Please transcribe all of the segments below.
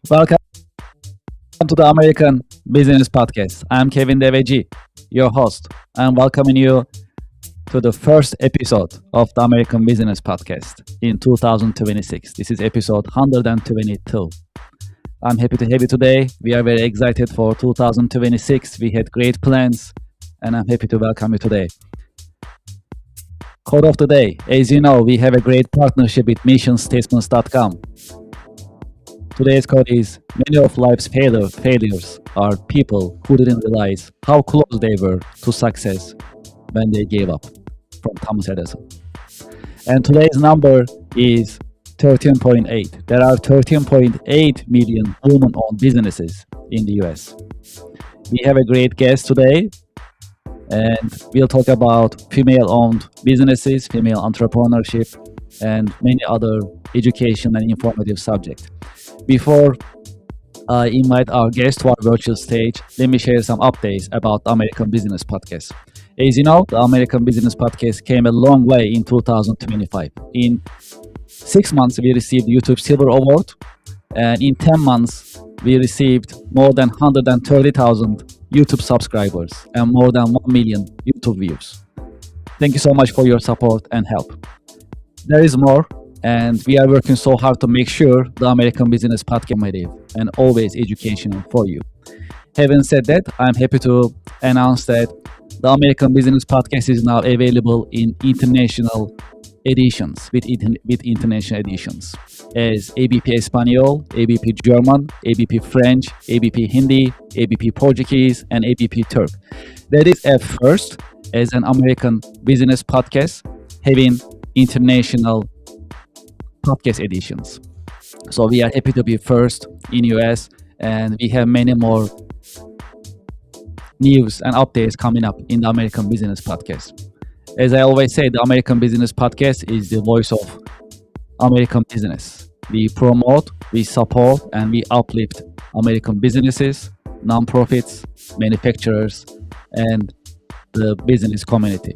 Welcome to the American Business Podcast. I'm Kevin D, your host. I'm welcoming you to the first episode of the American Business Podcast in 2026. This is episode 122. I'm happy to have you today. We are very excited for 2026. We had great plans, and I'm happy to welcome you today. Quote of the day. As you know, we have a great partnership with missionstatements.com. Today's quote is, many of life's failures are people who didn't realize how close they were to success when they gave up, from Thomas Edison. And today's number is 13.8. There are 13.8 million women-owned businesses in the US. We have a great guest today, and we'll talk about female-owned businesses, female entrepreneurship, and many other education and informative subjects. Before I invite our guest to our virtual stage, let me share some updates about the American Business Podcast. As you know, the American Business Podcast came a long way in 2025. In 6 months, we received YouTube Silver Award, and in 10 months, we received more than 130,000 YouTube subscribers and more than 1 million YouTube views. Thank you so much for your support and help. There is more, and we are working so hard to make sure the American Business Podcast is informative and always educational for you. Having said that, I'm happy to announce that the American Business Podcast is now available in international editions, with international editions, as ABP Espanol, ABP German, ABP French, ABP Hindi, ABP Portuguese, and ABP Turk. That is a first as an American business podcast having international podcast editions. So we are happy to be first in US, and we have many more news and updates coming up in the American Business Podcast. As I always say, the American Business Podcast is the voice of American business. We promote, we support, and we uplift American businesses, nonprofits, manufacturers, and the business community.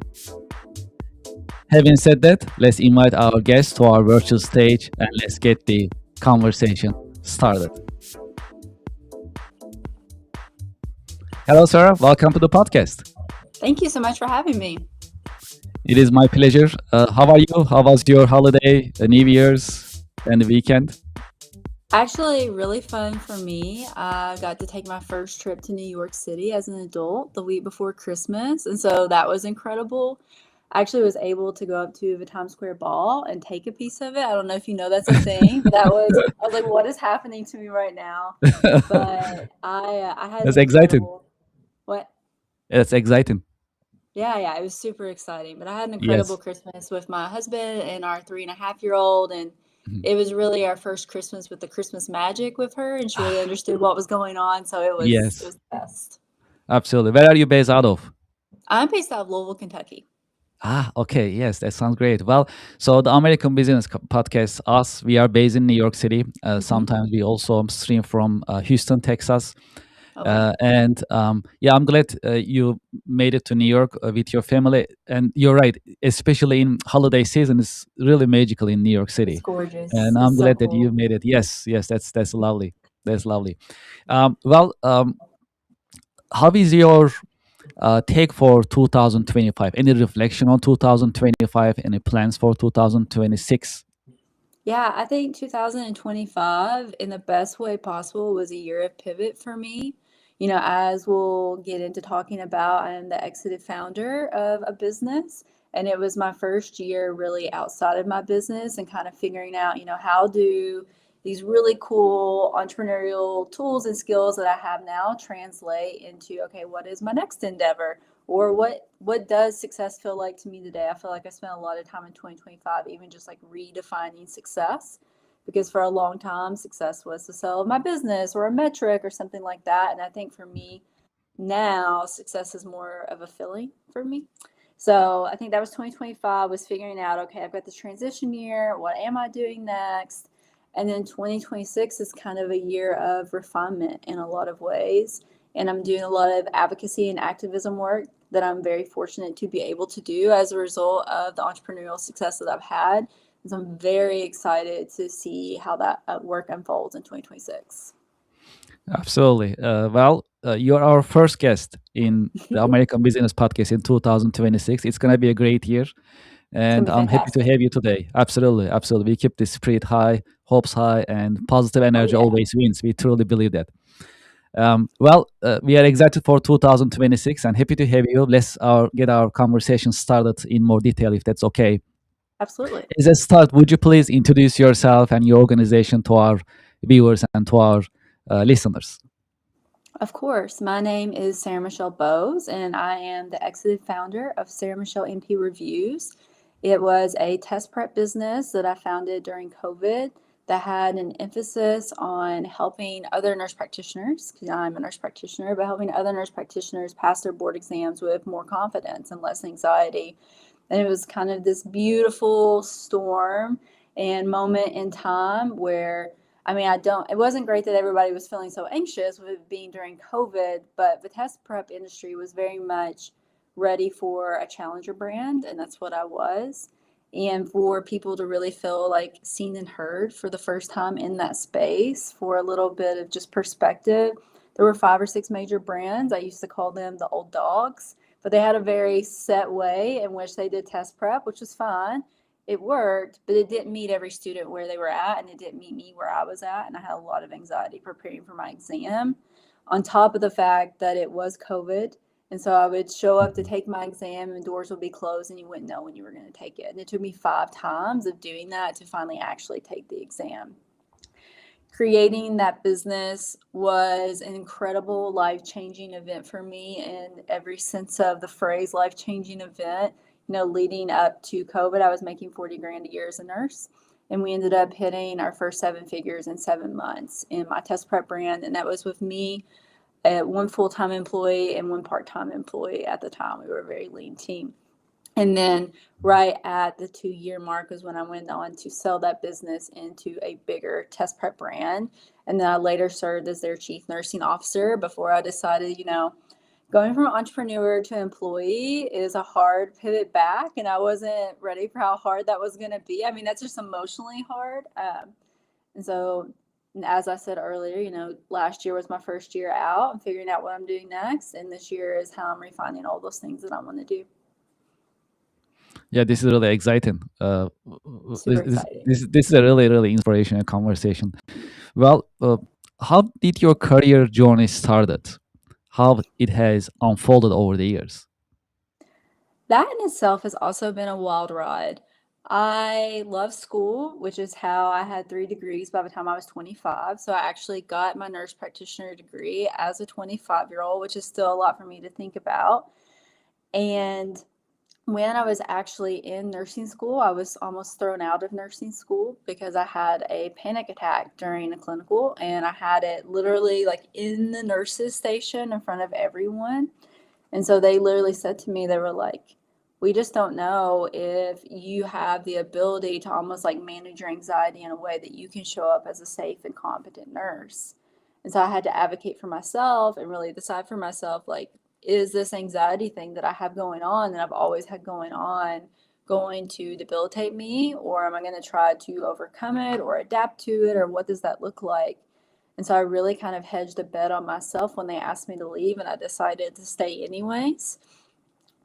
Having said that, let's invite our guest to our virtual stage and let's get the conversation started. Hello, Sarah. Welcome to the podcast. Thank you so much for having me. It is my pleasure. How are you? How was your holiday, the New Year's, and the weekend? Actually, really fun for me. I got to take my first trip to New York City as an adult the week before Christmas, and so that was incredible. I actually was able to go up to the Times Square Ball and take a piece of it. I don't know if you know that's a thing, but I was like, what is happening to me right now? But I had That's an exciting. incredible, what? That's exciting. Yeah, it was super exciting. But I had an incredible Yes. Christmas with my husband and our 3.5-year-old, and Mhm. it was really our first Christmas with the Christmas magic with her, and she really understood what was going on. So it was Yes, the best. absolutely. Where are you based out of? I'm based out of Louisville, Kentucky. Okay. Yes, that sounds great. Well, so the American Business Podcast, us, we are based in New York City. Sometimes we also stream from Houston, Texas. Okay. Yeah, I'm glad you made it to New York with your family. And you're right, especially in holiday season, it's really magical in New York It's City. gorgeous. And It's I'm so glad that you cool. made it. Yes, that's lovely. That's lovely. How is your take for 2025? Any reflection on 2025? Any plans for 2026? Yeah, I think 2025, in the best way possible, was a year of pivot for me. As we'll get into talking about, I am the exited founder of a business, and it was my first year really outside of my business and kind of figuring out, how do these really cool entrepreneurial tools and skills that I have now translate into, okay, what is my next endeavor? Or what does success feel like to me today? I feel like I spent a lot of time in 2025 even just like redefining success, because for a long time success was the sale of my business or a metric or something like that. And I think for me now, success is more of a feeling for me. So I think that was 2025, was figuring out, okay, I've got this transition year. What am I doing next? And then 2026 is kind of a year of refinement in a lot of ways. And I'm doing a lot of advocacy and activism work that I'm very fortunate to be able to do as a result of the entrepreneurial success that I've had And so I'm very excited to see how that work unfolds in 2026. Absolutely. You're our first guest in the American Business Podcast in 2026. It's going to be a great year, It's gonna and be I'm happy to fantastic. have you today. Absolutely, absolutely. We keep the spirit high, hopes high, and positive Oh energy yeah, always wins. We truly believe that. We are excited for 2026 and happy to have you. Let's get our conversation started in more detail, if that's okay. absolutely. As a start, would you please introduce yourself and your organization to our viewers and to our listeners? Of course. My name is Sarah Michelle Boes, and I am the exited founder of Sarah Michelle MP Reviews. It was a test prep business that I founded during COVID that had an emphasis on helping other nurse practitioners, because I'm a nurse practitioner, but helping other nurse practitioners pass their board exams with more confidence and less anxiety. And it was kind of this beautiful storm and moment in time where it wasn't great that everybody was feeling so anxious with it being during COVID, but the test prep industry was very much ready for a challenger brand, and that's what I was. And for people to really feel like seen and heard for the first time in that space, for a little bit of just perspective, there were 5 or 6 major brands. I used to call them the old dogs, but they had a very set way in which they did test prep, which was fine. It worked, but it didn't meet every student where they were at, and it didn't meet me where I was at. And I had a lot of anxiety preparing for my exam, on top of the fact that it was COVID. And so I would show up to take my exam, and doors would be closed, and you wouldn't know when you were going to take it. And it took me 5 times of doing that to finally actually take the exam. Creating that business was an incredible life-changing event for me in every sense of the phrase life-changing event. Leading up to COVID, I was making 40 grand a year as a nurse, and we ended up hitting our first 7 figures in 7 months in my test prep brand. And that was with me, one full-time employee and one part-time employee at the time. We were a very lean team. And then right at the 2-year mark was when I went on to sell that business into a bigger test prep brand. And then I later served as their chief nursing officer before I decided, going from entrepreneur to employee is a hard pivot back. And I wasn't ready for how hard that was going to be. That's just emotionally hard. And so, as I said earlier, last year was my first year out and figuring out what I'm doing next. And this year is how I'm refining all those things that I want to do. Yeah, this is really exciting. Super exciting. This is a really, really inspirational conversation. Well, how did your career journey started? How it has unfolded over the years? That in itself has also been a wild ride. I love school, which is how I had 3 degrees by the time I was 25. So I actually got my nurse practitioner degree as a 25-year-old, which is still a lot for me to think about. And when I was actually in nursing school, I was almost thrown out of nursing school because I had a panic attack during a clinical, and I had it literally like in the nurses station in front of everyone. And so they literally said to me, they were like, we just don't know if you have the ability to almost like manage your anxiety in a way that you can show up as a safe and competent nurse. And so I had to advocate for myself and really decide for myself, like, is this anxiety thing that I have going on, that I've always had going on, going to debilitate me, or am I going to try to overcome it or adapt to it, or what does that look like? And so I really kind of hedged a bet on myself when they asked me to leave, and I decided to stay anyways.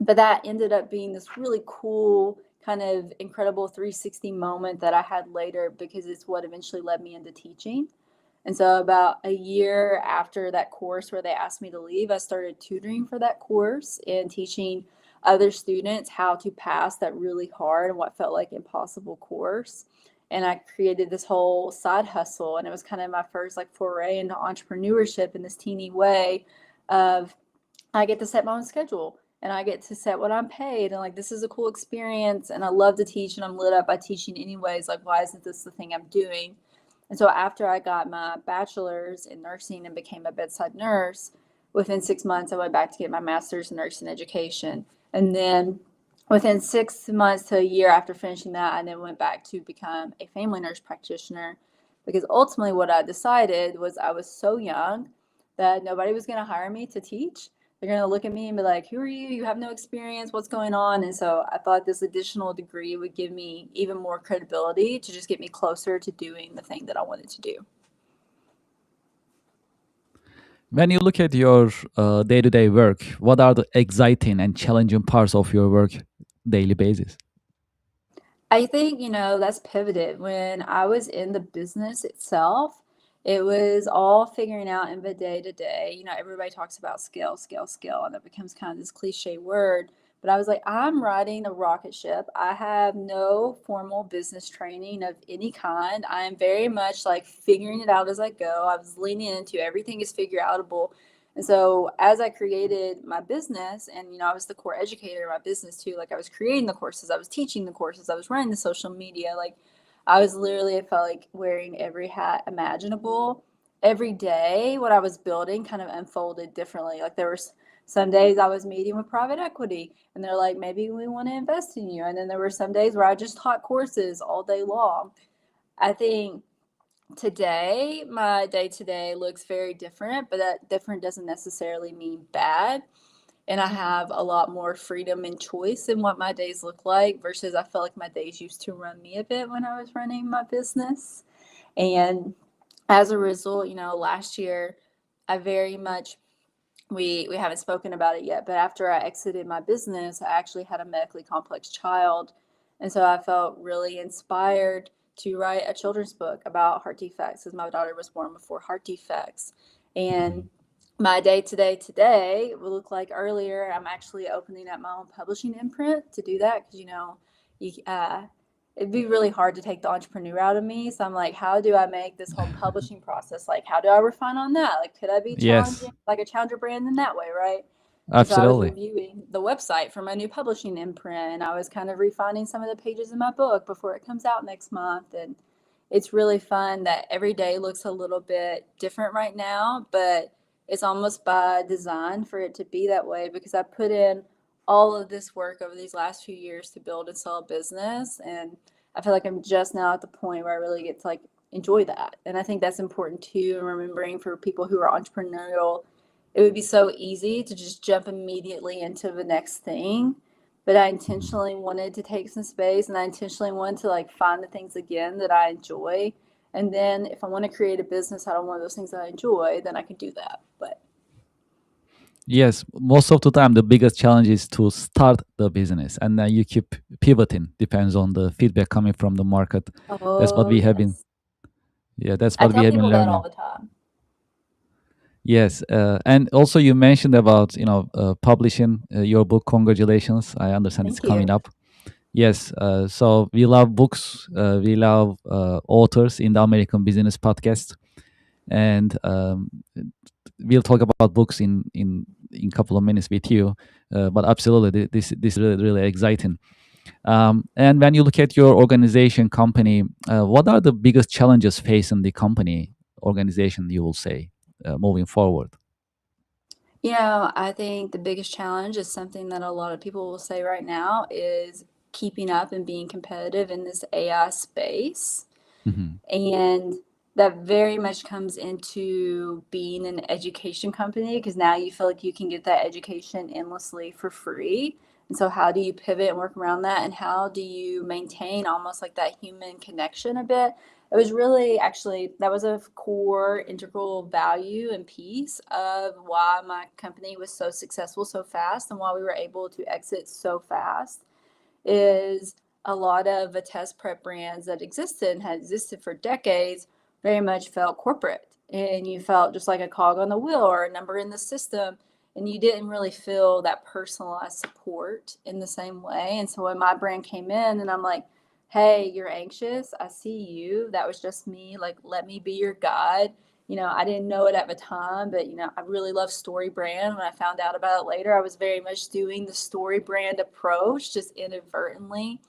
But that ended up being this really cool, kind of incredible 360 moment that I had later, because it's what eventually led me into teaching. And so about a year after that course where they asked me to leave, I started tutoring for that course and teaching other students how to pass that really hard and what felt like impossible course. And I created this whole side hustle, and it was kind of my first like foray into entrepreneurship in this teeny way of, I get to set my own schedule and I get to set what I'm paid, and like, this is a cool experience, and I love to teach, and I'm lit up by teaching anyways. Like, why isn't this the thing I'm doing? And so after I got my bachelor's in nursing and became a bedside nurse, within 6 months I went back to get my master's in nursing education. And then within 6 months to a year after finishing that, I then went back to become a family nurse practitioner, because ultimately what I decided was I was so young that nobody was going to hire me to teach. they're going to look at me and be like, who are you? You have no experience. What's going on? And so I thought this additional degree would give me even more credibility to just get me closer to doing the thing that I wanted to do. When you look at your day-to-day work, what are the exciting and challenging parts of your work daily basis? I think, that's pivoted. When I was in the business itself, it was all figuring out in the day to day. Everybody talks about scale, scale, scale, and that becomes kind of this cliche word. But I was like, I'm riding a rocket ship. I have no formal business training of any kind. I am very much like figuring it out as I go. I was leaning into everything is figure outable. And so as I created my business, and I was the core educator of my business too, like I was creating the courses, I was teaching the courses, I was running the social media, like I was literally, I felt like wearing every hat imaginable. Every day, what I was building kind of unfolded differently. Like there was some days I was meeting with private equity and they're like, maybe we want to invest in you. And then there were some days where I just taught courses all day long. I think today, my day to day looks very different, but that different doesn't necessarily mean bad. And I have a lot more freedom and choice in what my days look like versus I felt like my days used to run me a bit when I was running my business. And as a result, last year, I very much we haven't spoken about it yet, but after I exited my business, I actually had a medically complex child. And so I felt really inspired to write a children's book about heart defects because my daughter was born before heart defects. And my day to day today will look like earlier, I'm actually opening up my own publishing imprint to do that because, it'd be really hard to take the entrepreneur out of me. So I'm like, how do I make this whole publishing process? Like, how do I refine on that? Like, could I be Yes, challenging, like a challenger brand in that way, right? And so I was absolutely. reviewing the website for my new publishing imprint, and I was kind of refining some of the pages in my book before it comes out next month. And it's really fun that every day looks a little bit different right now, but it's almost by design for it to be that way because I put in all of this work over these last few years to build and sell a business. And I feel like I'm just now at the point where I really get to like enjoy that. And I think that's important too, remembering for people who are entrepreneurial, it would be so easy to just jump immediately into the next thing. But I intentionally wanted to take some space and I intentionally wanted to like find the things again that I enjoy. And then if I want to create a business out of one of those things that I enjoy, then I can do that. But Yes, most of the time the biggest challenge is to start the business and then you keep pivoting, depends on the feedback coming from the market. That's what oh we have been, yes. yeah, that's I what we tell have been people that all learning. the time. Yes, and also you mentioned about, publishing your book. Congratulations. I understand it's Thank coming you. up. Yes, so we love books. We love authors in the American Business Podcast, and we'll talk about books in couple of minutes with you. But absolutely, this is really, really exciting. And when you look at your organization, company, what are the biggest challenges facing the company organization? You will say moving forward. I think the biggest challenge is something that a lot of people will say right now is keeping up and being competitive in this AI space. Mhm. And that very much comes into being an education company because now you feel like you can get that education endlessly for free. And so, how do you pivot and work around that? And how do you maintain almost like that human connection a bit? It was really actually that was a core integral value and piece of why my company was so successful so fast and why we were able to exit so fast is a lot of the test prep brands that existed and had existed for decades very much felt corporate. And you felt just like a cog on the wheel or a number in the system. And you didn't really feel that personalized support in the same way. And so when my brand came in and I'm like, hey, you're anxious. I see you. That was just me. Like, let me be your guide. I didn't know it at the time, but I really love story brand. When I found out about it later, I was very much doing the story brand approach just inadvertently.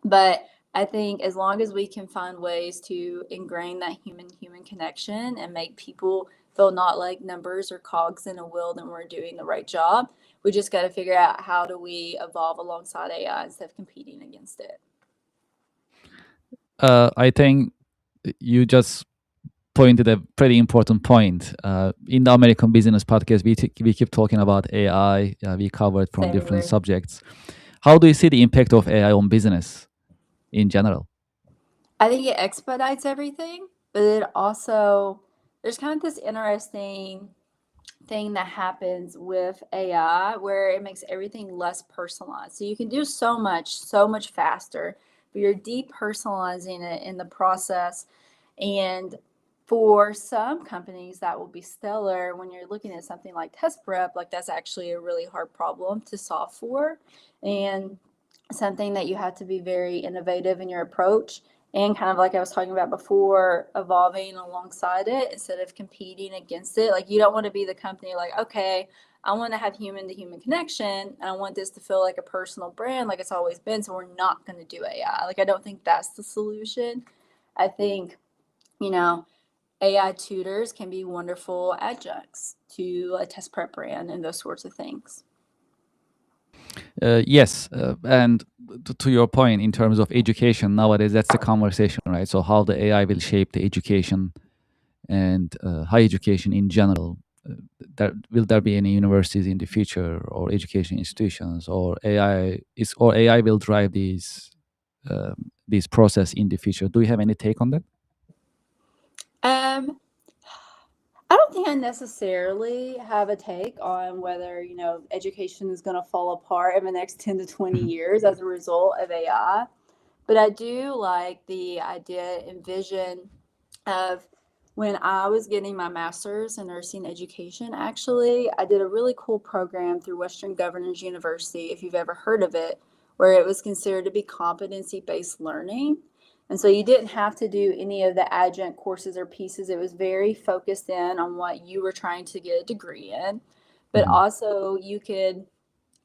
But I think as long as we can find ways to ingrain that human connection and make people feel not like numbers or cogs in a wheel, then we're doing the right job. We just got to figure out how do we evolve alongside AI instead of competing against it. I think you just pointed a pretty important point. In the American Business Podcast, we keep talking about AI. We covered from Same different agree. subjects. How do you see the impact of AI on business in general? I think it expedites everything, but it also, there's kind of this interesting thing that happens with AI where it makes everything less personalized. So you can do so much faster, but you're depersonalizing it in the process. And for some companies, that will be stellar. When you're looking at something like test prep, like that's actually a really hard problem to solve for, and something that you have to be very innovative in your approach. And kind of like I was talking about before, evolving alongside it instead of competing against it. Like you don't want to be the company like, okay, I want to have human to human connection and I want this to feel like a personal brand like it's always been. So we're not going to do AI. Like I don't think that's the solution. I think, you know, AI tutors can be wonderful adjuncts to a test prep brand and those sorts of things. Yes, and to your point, in terms of education nowadays, that's the conversation, right? So how the AI will shape the education and higher education in general. Will there be any universities in the future or education institutions, or AI will drive these process in the future? Do you have any take on that? Um, I don't think I necessarily have a take on whether, education is going to fall apart in the next 10 to 20 Mhm. years as a result of AI. But I do like the idea and vision of when I was getting my master's in nursing education, actually, I did a really cool program through Western Governors University, if you've ever heard of it, where it was considered to be competency-based learning. And so you didn't have to do any of the adjunct courses or pieces. It was very focused in on what you were trying to get a degree in. But Mhm. also you could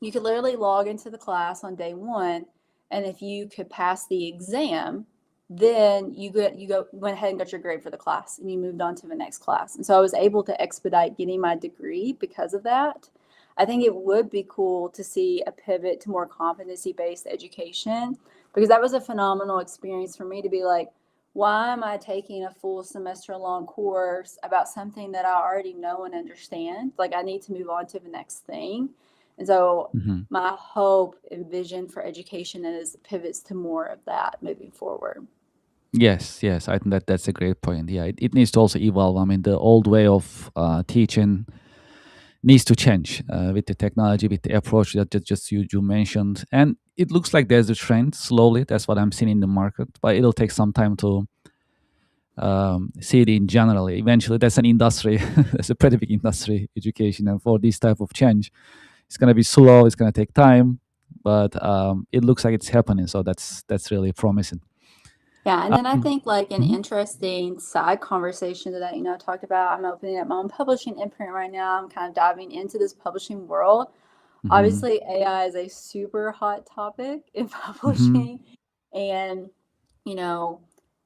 literally log into the class on day one, and if you could pass the exam, then went ahead and got your grade for the class, and you moved on to the next class. And so I was able to expedite getting my degree because of that. I think it would be cool to see a pivot to more competency-based education, because that was a phenomenal experience for me to be like, why am I taking a full semester long course about something that I already know and understand? Like I need to move on to the next thing. And so Mhm. my hope and vision for education is pivots to more of that moving forward. Yes, yes, I think that's a great point. Yeah, it needs to also evolve. I mean, the old way of teaching needs to change with the technology, with the approach that just you mentioned. And it looks like there's a trend slowly. That's what I'm seeing in the market, but it'll take some time to see it in general. Eventually, that's an industry. That's a pretty big industry, education. And for this type of change, it's going to be slow. It's going to take time, but it looks like it's happening. So that's really promising. Yeah, and then I think like an Mhm, interesting side conversation to that, I talked about, I'm opening up my own publishing imprint right now. I'm kind of diving into this publishing world. mhm, Obviously, AI is a super hot topic in mhm. publishing, and you know,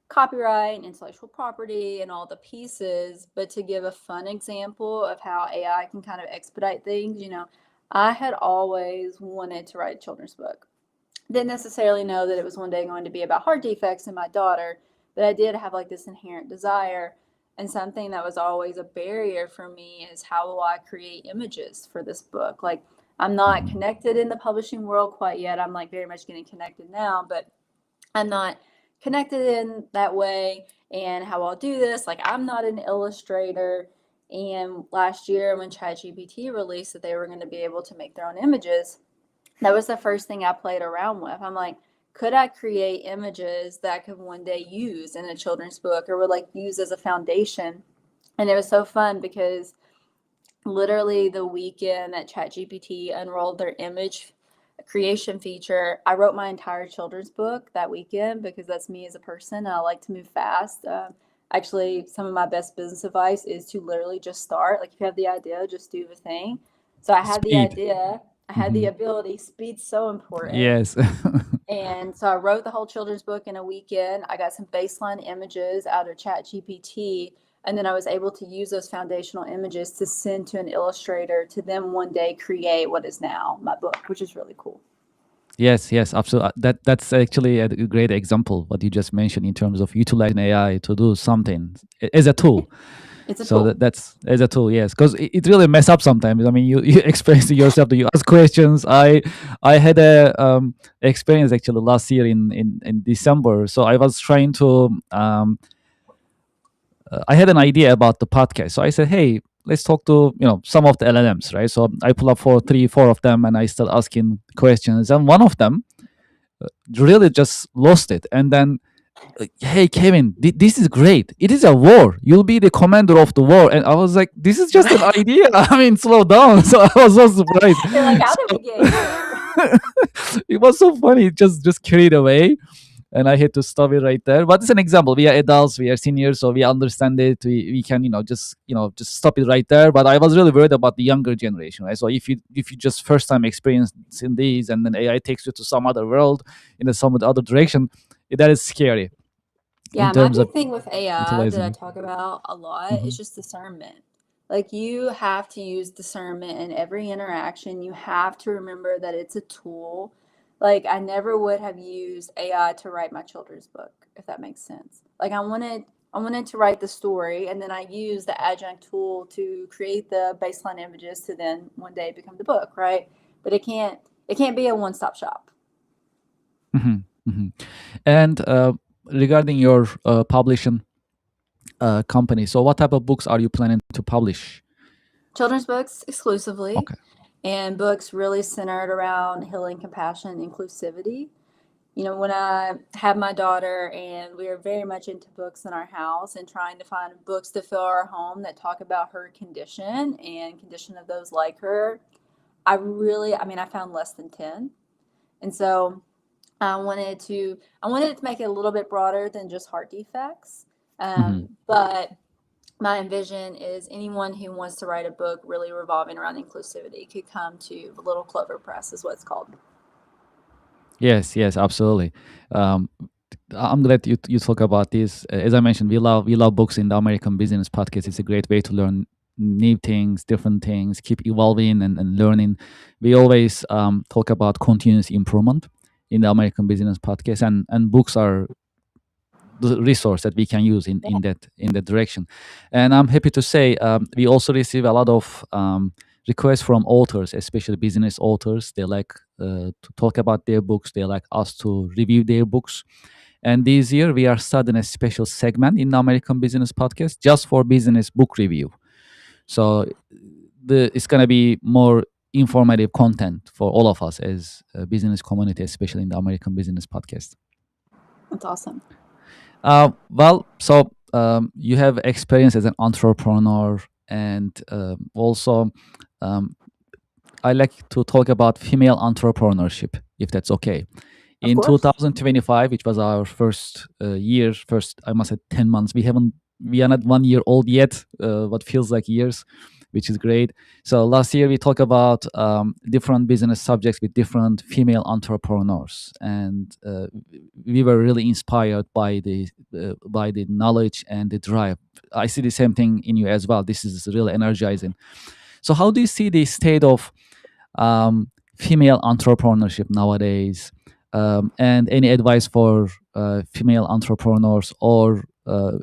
copyright and intellectual property and all the pieces. But to give a fun example of how AI can kind of expedite things, I had always wanted to write a children's book. Didn't necessarily know that it was one day going to be about heart defects in my daughter, but I did have like this inherent desire. And something that was always a barrier for me is how will I create images for this book? Like, I'm not Mhm. connected in the publishing world quite yet. I'm like very much getting connected now, but I'm not connected in that way. And how I'll do this, like, I'm not an illustrator. And last year, when ChatGPT released that they were going to be able to make their own images, that was the first thing I played around with. I'm like, could I create images that I could one day use in a children's book or would like use as a foundation? And it was so fun because literally the weekend that ChatGPT unrolled their image creation feature, I wrote my entire children's book that weekend because that's me as a person. I like to move fast. Actually, some of my best business advice is to literally just start. Like, if you have the idea, just do the thing. So I had the Speed. idea, I had the Mhm. ability. Speed's so important. Yes. And so I wrote the whole children's book in a weekend. I got some baseline images out of ChatGPT, and then I was able to use those foundational images to send to an illustrator to them one day create what is now my book, which is really cool. Yes, absolutely. That's actually a great example what you just mentioned in terms of utilizing AI to do something as a tool. It's a So tool. that's as a tool, yes, because it really mess up sometimes. I mean, you experience it yourself that you ask questions. I had a experience actually last year in December. So I was trying to I had an idea about the podcast. So I said, hey, let's talk to some of the LLMs, right? So I pull up for three, four of them, and I start asking questions. And one of them really just lost it, and then hey Kevin, this is great. It is a war. You'll be the commander of the war. And I was like, this is just an idea. I mean, slow down. So I was so surprised. You're like, how did So we get here? it was so funny. It just carried away, and I had to stop it right there. But it's an example. We are adults, we are seniors, so we understand it. We can just stop it right there. But I was really worried about the younger generation, right? So if you just first time experiencing these, and then AI takes you to some other world in some other direction, that is scary in Yeah, my terms of big thing with AI that utilizing I it. talk about a lot Hmm. is just discernment. Like, you have to use discernment in every interaction. You have to remember that it's a tool. Like, I never would have used AI to write my children's book, if that makes sense. Like, I wanted to write the story, and then I used the adjunct tool to create the baseline images to then one day become the book, right? But it can't be a one-stop shop. Hmm. Hmm. And regarding your publishing company, so what type of books are you planning to publish? Children's books exclusively, Okay. and books really centered around healing, compassion, and inclusivity. When I had my daughter, and we were very much into books in our house and trying to find books to fill our home that talk about her condition and condition of those like her, I found less than 10. And so I wanted to make it a little bit broader than just heart defects. Hmm. But my envision is anyone who wants to write a book really revolving around inclusivity could come to Little Clover Press, is what it's called. Yes, absolutely. Um, I'm glad you talk about this. As I mentioned, we love books in the American Business Podcast. It's a great way to learn new things, different things, keep evolving and learning. We always talk about continuous improvement in the American Business Podcast, and books are the resource that we can use in that direction. And I'm happy to say we also receive a lot of requests from authors, especially business authors. They like to talk about their books. They like us to review their books. And this year we are starting a special segment in the American Business Podcast just for business book review. So it's gonna be more informative content for all of us as a business community, especially in the American Business Podcast. That's awesome. You have experience as an entrepreneur, and also um, I like to talk about female entrepreneurship, if that's okay. Of In course. 2025, which was our first year, first I must say 10 months. We are not 1 year old yet, what feels like years, which is great. So last year we talked about different business subjects with different female entrepreneurs, and we were really inspired by the knowledge and the drive. I see the same thing in you as well. This is really energizing. So how do you see the state of female entrepreneurship nowadays, and any advice for female entrepreneurs or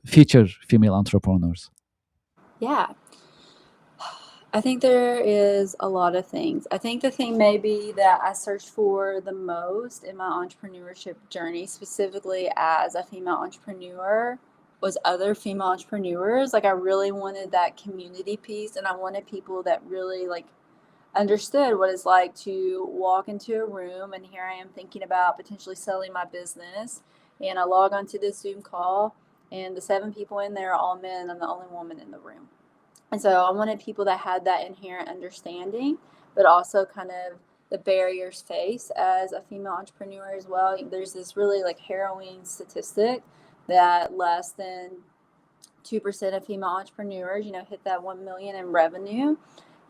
future female entrepreneurs? Yeah. I think there is a lot of things. I think the thing maybe that I searched for the most in my entrepreneurship journey, specifically as a female entrepreneur, was other female entrepreneurs. Like, I really wanted that community piece, and I wanted people that really like understood what it's like to walk into a room, and here I am thinking about potentially selling my business, and I log onto this Zoom call, and the 7 people in there are all men, and I'm the only woman in the room. And so I wanted people that had that inherent understanding, but also kind of the barriers faced as a female entrepreneur as well. There's this really like harrowing statistic that less than 2% of female entrepreneurs, hit that 1 million in revenue.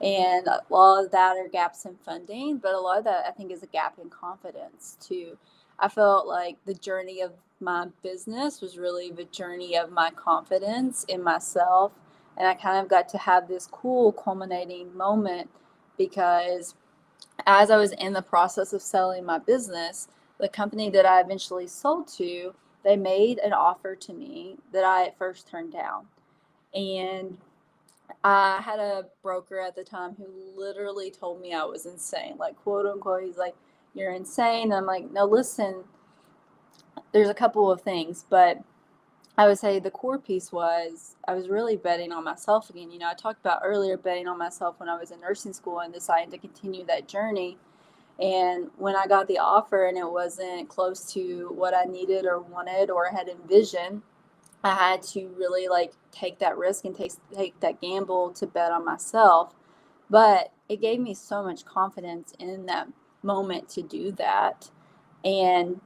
And a lot of that are gaps in funding, but a lot of that I think is a gap in confidence too. I felt like the journey of my business was really the journey of my confidence in myself. And I kind of got to have this cool culminating moment because as I was in the process of selling my business, the company that I eventually sold to, they made an offer to me that I at first turned down. And I had a broker at the time who literally told me I was insane, like, quote unquote, he's like, "You're insane." And I'm like, "No, listen, there's a couple of things, but I would say the core piece was I was really betting on myself again. I talked about earlier betting on myself when I was in nursing school and deciding to continue that journey. And when I got the offer and it wasn't close to what I needed or wanted or had envisioned, I had to really like take that risk and take that gamble to bet on myself. But it gave me so much confidence in that moment to do that. And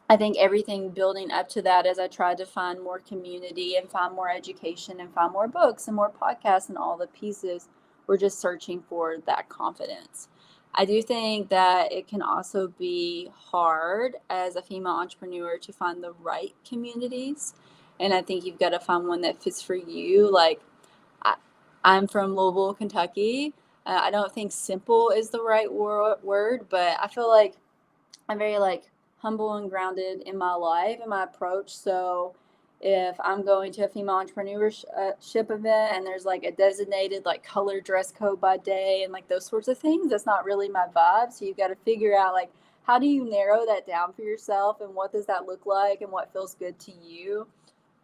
I think everything building up to that, as I tried to find more community and find more education and find more books and more podcasts and all the pieces, we're just searching for that confidence. I do think that it can also be hard as a female entrepreneur to find the right communities. And I think you've got to find one that fits for you. Like, I, I'm from Louisville, Kentucky. I don't think simple is the right word, but I feel like I'm very like humble and grounded in my life and my approach. So if I'm going to a female entrepreneurship event and there's like a designated like color dress code by day and like those sorts of things, that's not really my vibe. So you've got to figure out like how do you narrow that down for yourself and what does that look like and what feels good to you.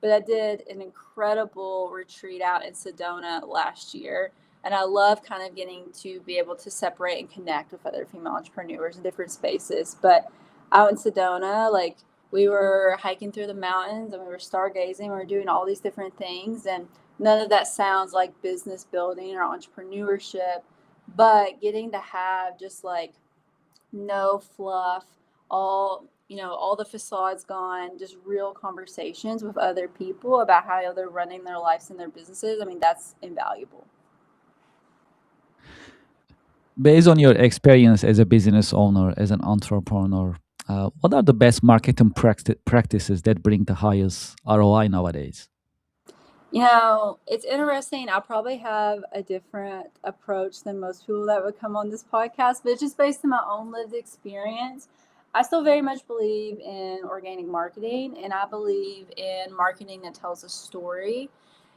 But I did an incredible retreat out in Sedona last year. And I love kind of getting to be able to separate and connect with other female entrepreneurs in different spaces. But out in Sedona, like we were hiking through the mountains and we were stargazing, we were doing all these different things. And none of that sounds like business building or entrepreneurship, but getting to have just like no fluff, all the facades gone, just real conversations with other people about how they're running their lives and their businesses. I mean, that's invaluable. Based on your experience as a business owner, as an entrepreneur, what are the best marketing practices that bring the highest ROI nowadays? It's interesting. I probably have a different approach than most people that would come on this podcast, but it's just based on my own lived experience. I still very much believe in organic marketing, and I believe in marketing that tells a story.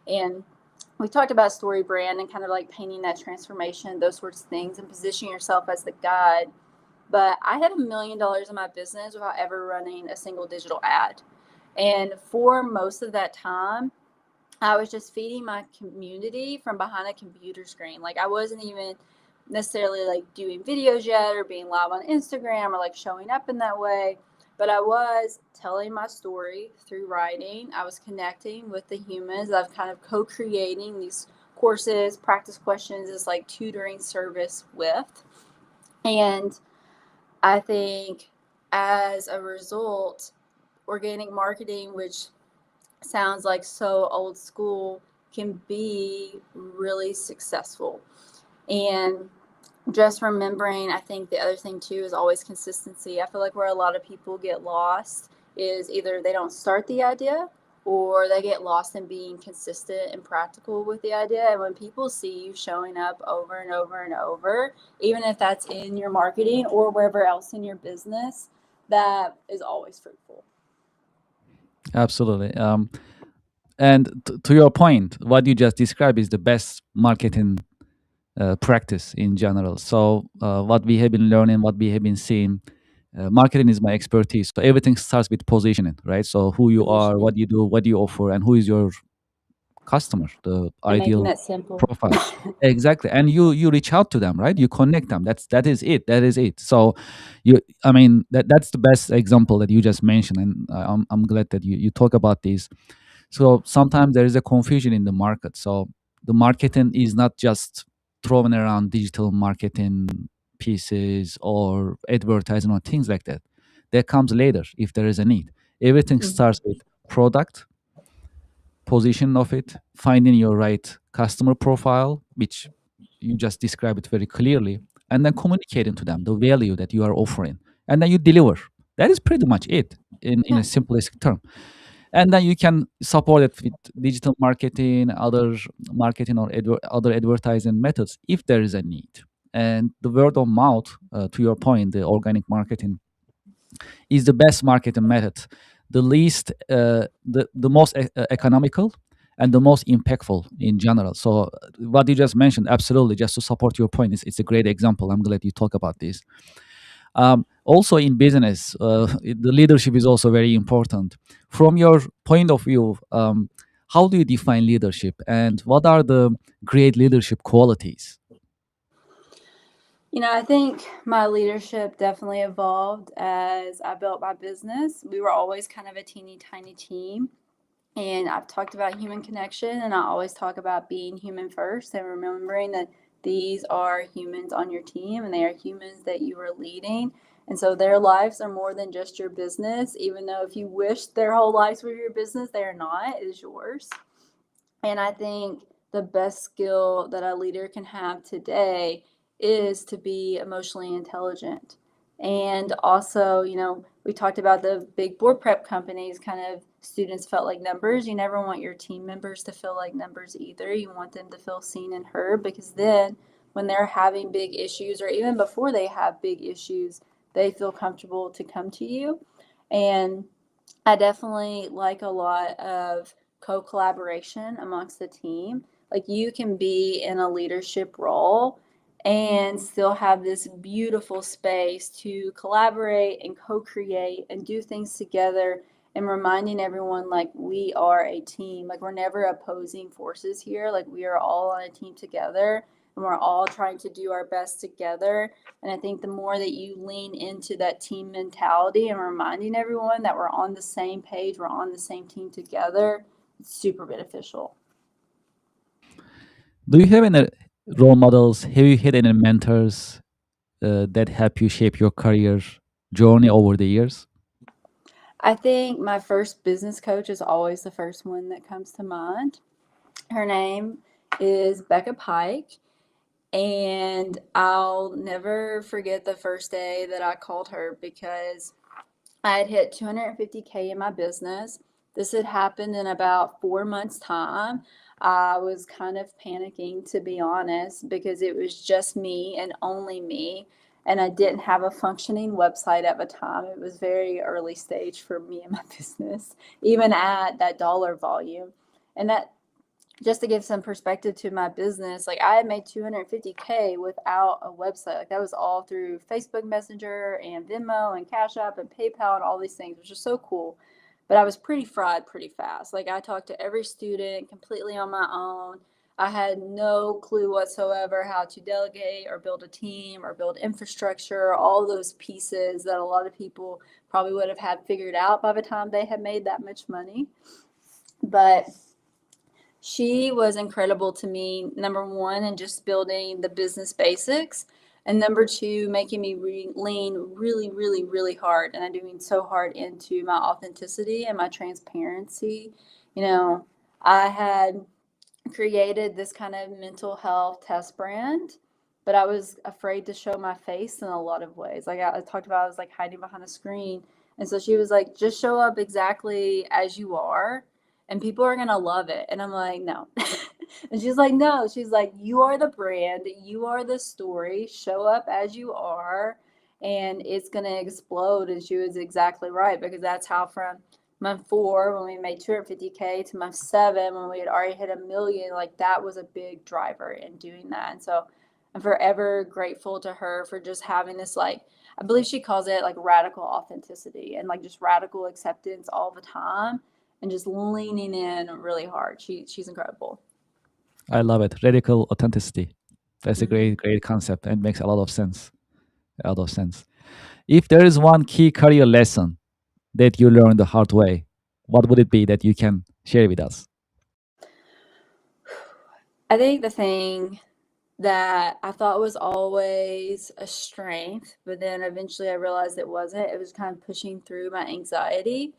And we talked about story brand and kind of like painting that transformation, those sorts of things, and positioning yourself as the guide. But I had $1 million in my business without ever running a single digital ad. And for most of that time, I was just feeding my community from behind a computer screen. Like I wasn't even necessarily like doing videos yet or being live on Instagram or like showing up in that way. But I was telling my story through writing. I was connecting with the humans. I've kind of co-creating these courses, practice questions, this like tutoring service with. And I think as a result, organic marketing, which sounds like so old school, can be really successful. And just remembering, I think the other thing too is always consistency. I feel like where a lot of people get lost is either they don't start the idea or they get lost in being consistent and practical with the idea. And when people see you showing up over and over and over, even if that's in your marketing or wherever else in your business, that is always fruitful. Absolutely. And to your point, what you just described is the best marketing practice in general. So, what we have been learning, what we have been seeing, marketing is my expertise. So, everything starts with positioning, right? So, who you are, what Positioning you do, what you offer, and who is your customer, the and making ideal that simple. profile. Exactly. And you reach out to them, right? You connect them. That is it. That is it. So I mean that's the best example that you just mentioned, and I'm glad that you talk about this. So sometimes there is a confusion in the market. So the marketing is not just throwing around digital marketing pieces or advertising or things like that. That comes later if there is a need. Everything starts with product, position of it, finding your right customer profile, which you just described it very clearly, and then communicating to them the value that you are offering, and then you deliver. That is pretty much it in a Yeah. simplistic term. And then you can support it with digital marketing, other marketing or other advertising methods if there is a need. And the word of mouth, to your point, the organic marketing is the best marketing method, the least, the most economical and the most impactful in general. So what you just mentioned, absolutely, just to support your point, it's a great example. I'm glad you talk about this. Also in business, the leadership is also very important. From your point of view, how do you define leadership, and what are the great leadership qualities? I think my leadership definitely evolved as I built my business. We were always kind of a teeny tiny team. And I've talked about human connection, and I always talk about being human first and remembering that these are humans on your team and they are humans that you are leading. And so their lives are more than just your business, even though if you wish their whole lives were your business, they are not, it is yours. And I think the best skill that a leader can have today is to be emotionally intelligent. And also, we talked about the big board prep companies, kind of students felt like numbers. You never want your team members to feel like numbers either. You want them to feel seen and heard, because then when they're having big issues, or even before they have big issues, they feel comfortable to come to you. And I definitely like a lot of co-collaboration amongst the team. Like, you can be in a leadership role and still have this beautiful space to collaborate and co-create and do things together, and reminding everyone like we are a team. Like, we're never opposing forces here. Like, we are all on a team together, and we're all trying to do our best together. And I think the more that you lean into that team mentality and reminding everyone that we're on the same page, we're on the same team together, it's super beneficial. Do you have any role models? Have you had any mentors that help you shape your career journey over the years? I think my first business coach is always the first one that comes to mind. Her name is Becca Pike. And I'll never forget the first day that I called her, because I had hit 250K in my business. This had happened in about 4 months' time. I was kind of panicking, to be honest, because it was just me and only me. And I didn't have a functioning website at the time. It was very early stage for me and my business, even at that dollar volume. And that, just to give some perspective to my business, like, I had made 250K without a website. Like, that was all through Facebook Messenger and Venmo and Cash App and PayPal and all these things, which is so cool. But I was pretty fried pretty fast. Like, I talked to every student completely on my own. I had no clue whatsoever how to delegate or build a team or build infrastructure, all those pieces that a lot of people probably would have had figured out by the time they had made that much money. But she was incredible to me, number one, in just building the business basics. And number two, making me lean really, really, really hard. And I do mean so hard into my authenticity and my transparency. I had created this kind of mental health test brand, but I was afraid to show my face in a lot of ways. Like I talked about, I was like hiding behind a screen. And so she was like, just show up exactly as you are, and people are going to love it. And I'm like, no. And she's like, no. She's like, you are the brand, you are the story. Show up as you are, and it's going to explode. And she was exactly right, because that's how, from month 4 when we made 250K to month 7 when we had already hit 1 million, like, that was a big driver in doing that. And so I'm forever grateful to her for just having this, like, I believe she calls it like radical authenticity, and like just radical acceptance all the time, and just leaning in really hard. She's incredible. I love it. Radical authenticity. That's a Mhm. great concept and makes a lot of sense. A lot of sense. If there is one key career lesson that you learned the hard way, what would it be that you can share with us? I think the thing that I thought was always a strength, but then eventually I realized it wasn't. It was kind of pushing through my anxiety.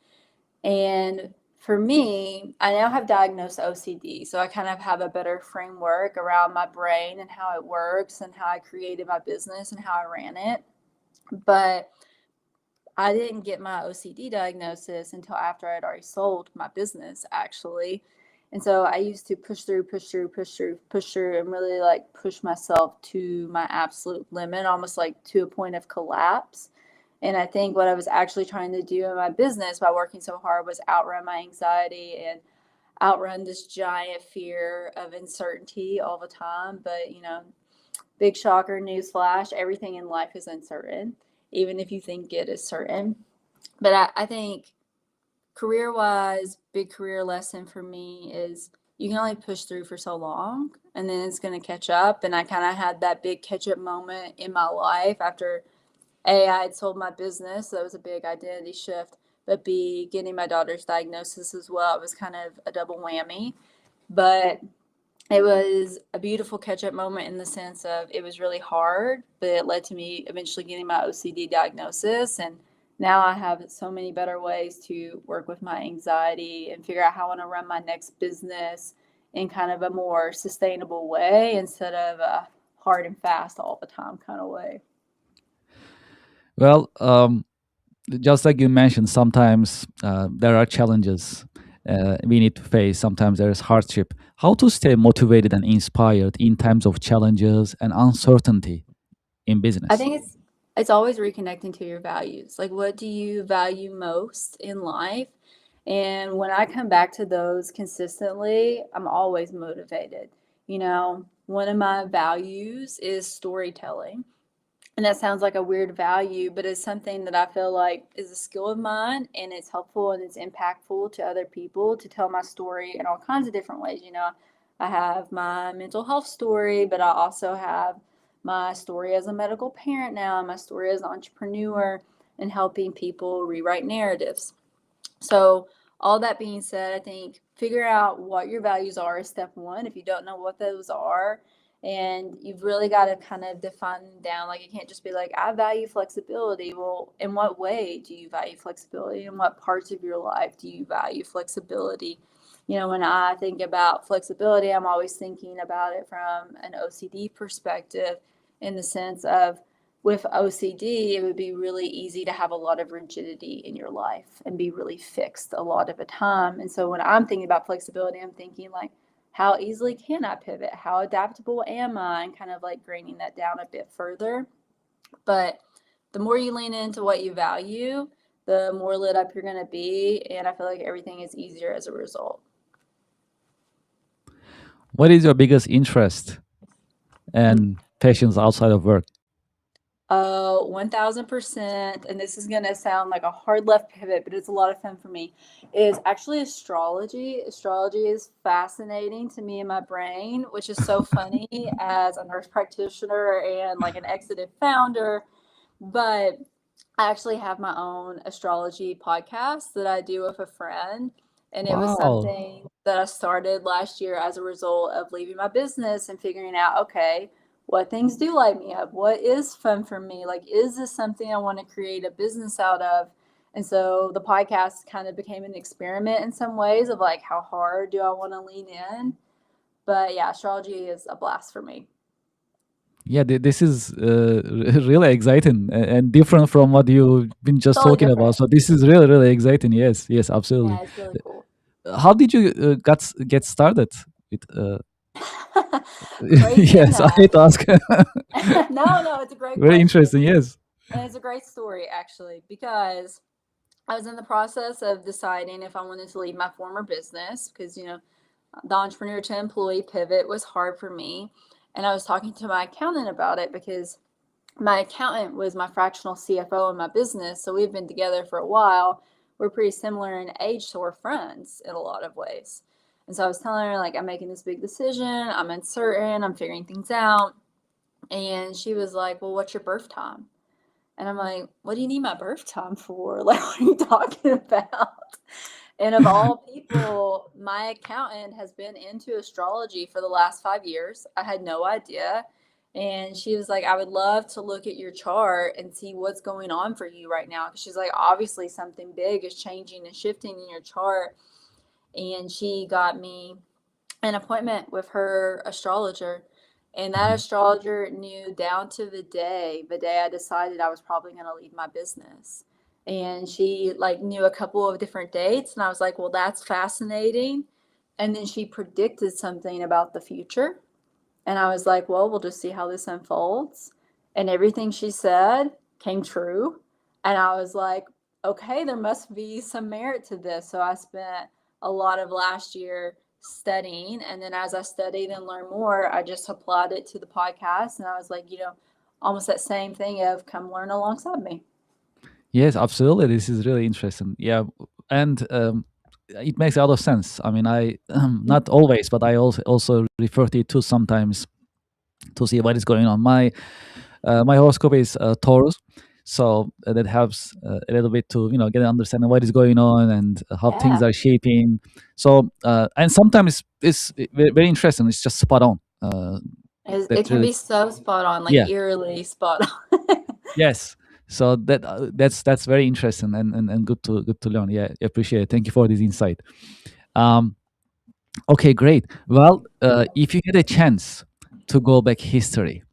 And for me, I now have diagnosed OCD, so I kind of have a better framework around my brain and how it works and how I created my business and how I ran it. But I didn't get my OCD diagnosis until after I had already sold my business, actually. And so I used to push through, and really like push myself to my absolute limit, almost like to a point of collapse. And I think what I was actually trying to do in my business by working so hard was outrun my anxiety and outrun this giant fear of uncertainty all the time. But, big shocker, newsflash, everything in life is uncertain, even if you think it is certain. But I think career-wise, big career lesson for me is you can only push through for so long, and then it's going to catch up. And I kind of had that big catch-up moment in my life after A, I had sold my business. So that was a big identity shift. But B, getting my daughter's diagnosis as well. It was kind of a double whammy. But it was a beautiful catch-up moment in the sense of it was really hard, but it led to me eventually getting my OCD diagnosis. And now I have so many better ways to work with my anxiety and figure out how I want to run my next business in kind of a more sustainable way instead of a hard and fast all the time kind of way. Well, just like you mentioned, sometimes there are challenges we need to face. Sometimes there is hardship. How to stay motivated and inspired in times of challenges and uncertainty in I business? think it's always reconnecting to your values. Like, what do you value most in life? And when I come back to those consistently, I'm always motivated. One of my values is storytelling. And that sounds like a weird value, but it's something that I feel like is a skill of mine, and it's helpful and it's impactful to other people to tell my story in all kinds of different ways. I have my mental health story, but I also have my story as a medical parent now, and my story as an entrepreneur, and helping people rewrite narratives. So, all that being said, I think figure out what your values are is step one. If you don't know what those are, and you've really got to kind of define them down. Like, you can't just be like, I value flexibility. Well, in what way do you value flexibility? In what parts of your life do you value flexibility? When I think about flexibility, I'm always thinking about it from an OCD perspective, in the sense of, with OCD, it would be really easy to have a lot of rigidity in your life and be really fixed a lot of the time. And so when I'm thinking about flexibility, I'm thinking like, how easily can I pivot? How adaptable am I? And kind of like graining that down a bit further. But the more you lean into what you value, the more lit up you're going to be. And I feel like everything is easier as a result. What is your biggest interest and passions outside of work? 1000%, and this is going to sound like a hard left pivot, but it's a lot of fun for me, is actually astrology. Astrology is fascinating to me in my brain, which is so funny as a nurse practitioner and like an exited founder. But I actually have my own astrology podcast that I do with a friend. And it was Wow. something that I started last year as a result of leaving my business and figuring out, okay, what things do light me up? What is fun for me? Like, is this something I want to create a business out of? And so the podcast kind of became an experiment in some ways of like, how hard do I want to lean in? But yeah, astrology is a blast for me. Yeah, this is really exciting and different from what you've been just Totally talking about. different. So this is really, really exciting. Yes, yes, absolutely. Yeah, it's really cool. How did you get started with? Crazy Yes, I enough. hate to ask. No, it's a great Very question. interesting. Yes. And it's a great story, actually, because I was in the process of deciding if I wanted to leave my former business because, the entrepreneur to employee pivot was hard for me. And I was talking to my accountant about it because my accountant was my fractional CFO in my business. So we've been together for a while. We're pretty similar in age, so we're friends in a lot of ways. And so I was telling her, like, I'm making this big decision. I'm uncertain. I'm figuring things out. And she was like, well, what's your birth time? And I'm like, what do you need my birth time for? Like, what are you talking about? And of all people, my accountant has been into astrology for the last 5 years. I had no idea. And she was like, I would love to look at your chart and see what's going on for you right now. Because she's like, obviously something big is changing and shifting in your chart. And she got me an appointment with her astrologer. And that astrologer knew down to the day I decided I was probably going to leave my business. And she like knew a couple of different dates. And I was like, well, that's fascinating And then she predicted something about the future. And I was like, well, we'll just see how this unfolds. And everything she said came true. And I was like, okay, there must be some merit to this. So I spent a lot of last year studying. And then as I studied and learned more, I just applied it to the podcast. And I was like, almost that same thing of come learn alongside me. Yes, absolutely. This is really interesting. Yeah, and it makes a lot of sense. I mean, I not always, but I also refer to it too sometimes to see what is going on. My horoscope is Taurus, so that helps a little bit to get an understanding what is going on and how things Yeah. are shaping. So and sometimes it's very interesting. It's just spot on. It That's can really, be so spot on, like yeah. eerily spot on. Yes. So that's very interesting and good to learn. Yeah, appreciate it. Thank you for this insight. Um, okay, great. Well, if you had a chance to go back history,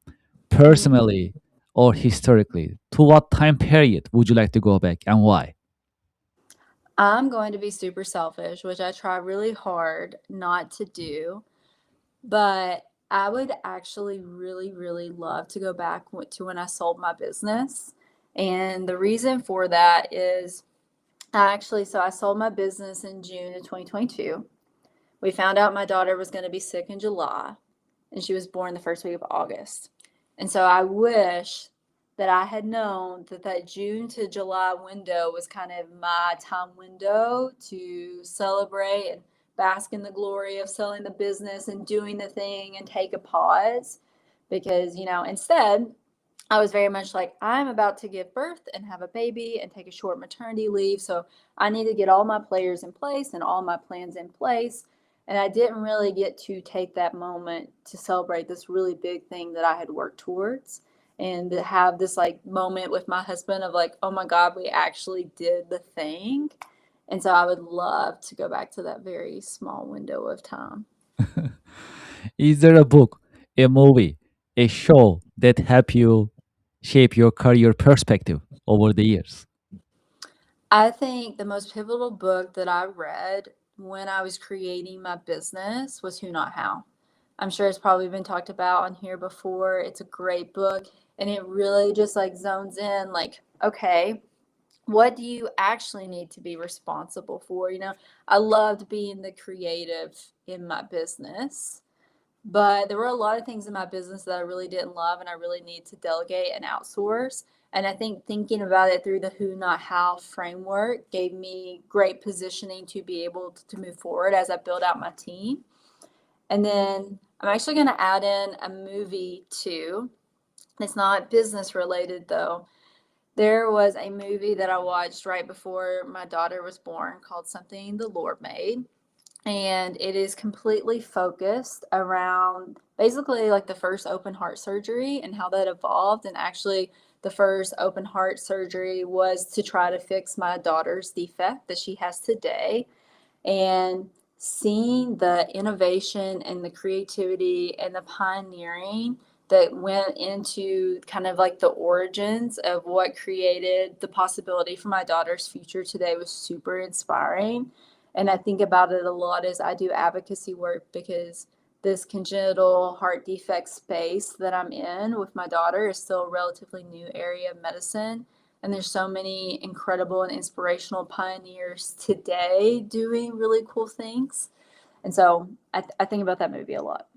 personally or historically, to what time period would you like to go back and why? I'm going to be super selfish, which I try really hard not to do, but I would actually really, really love to go back to when I sold my business. And the reason for that is so I sold my business in June of 2022. We found out my daughter was going to be sick in July, and she was born the first week of August. And so I wish that I had known that June to July window was kind of my time window to celebrate and bask in the glory of selling the business and doing the thing and take a pause. Because, instead, I was very much like, I'm about to give birth and have a baby and take a short maternity leave. So I need to get all my players in place and all my plans in place. And I didn't really get to take that moment to celebrate this really big thing that I had worked towards and to have this like moment with my husband of like, oh my God, we actually did the thing. And so I would love to go back to that very small window of time. Is there a book, a movie, a show that help you shape your career perspective over the years? I think the most pivotal book that I read when I was creating my business was Who Not How. I'm sure it's probably been talked about on here before. It's a great book and it really just like zones in like, okay, what do you actually need to be responsible for? I loved being the creative in my business, but there were a lot of things in my business that I really didn't love and I really need to delegate and outsource. And I think thinking about it through the who, not how framework gave me great positioning to be able to move forward as I build out my team. And then I'm actually going to add in a movie too. It's not business related though. There was a movie that I watched right before my daughter was born called Something the Lord Made. And it is completely focused around basically like the first open heart surgery and how that evolved. And actually, the first open heart surgery was to try to fix my daughter's defect that she has today. And seeing the innovation and the creativity and the pioneering that went into kind of like the origins of what created the possibility for my daughter's future today was super inspiring. And I think about it a lot as I do advocacy work because this congenital heart defect space that I'm in with my daughter is still a relatively new area of medicine. And there's so many incredible and inspirational pioneers today doing really cool things. And so I think about that movie a lot.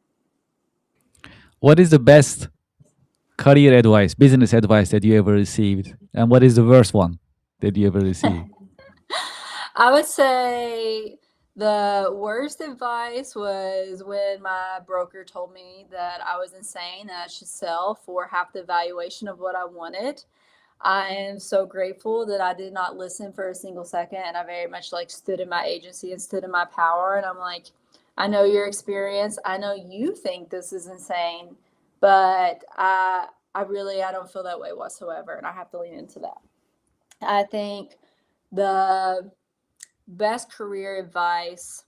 What is the best career advice, business advice that you ever received? And what is the worst one that you ever received? I would say the worst advice was when my broker told me that I was insane and I should sell for half the valuation of what I wanted. I am so grateful that I did not listen for a single second and I very much like stood in my agency and stood in my power and I'm like, I know your experience. I know you think this is insane, but I don't feel that way whatsoever and I have to lean into that. I think the best career advice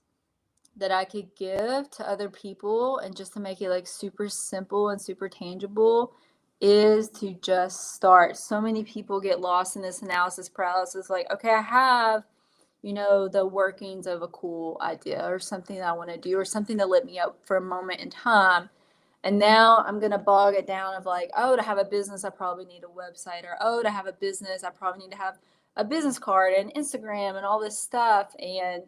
that I could give to other people and just to make it like super simple and super tangible is to just start. So many people get lost in this analysis paralysis like, okay, I have the workings of a cool idea or something that I want to do or something that lit me up for a moment in time. And now I'm going to bog it down of like, oh, to have a business, I probably need a website, or oh, to have a business, I probably need to have a business card and Instagram and all this stuff. And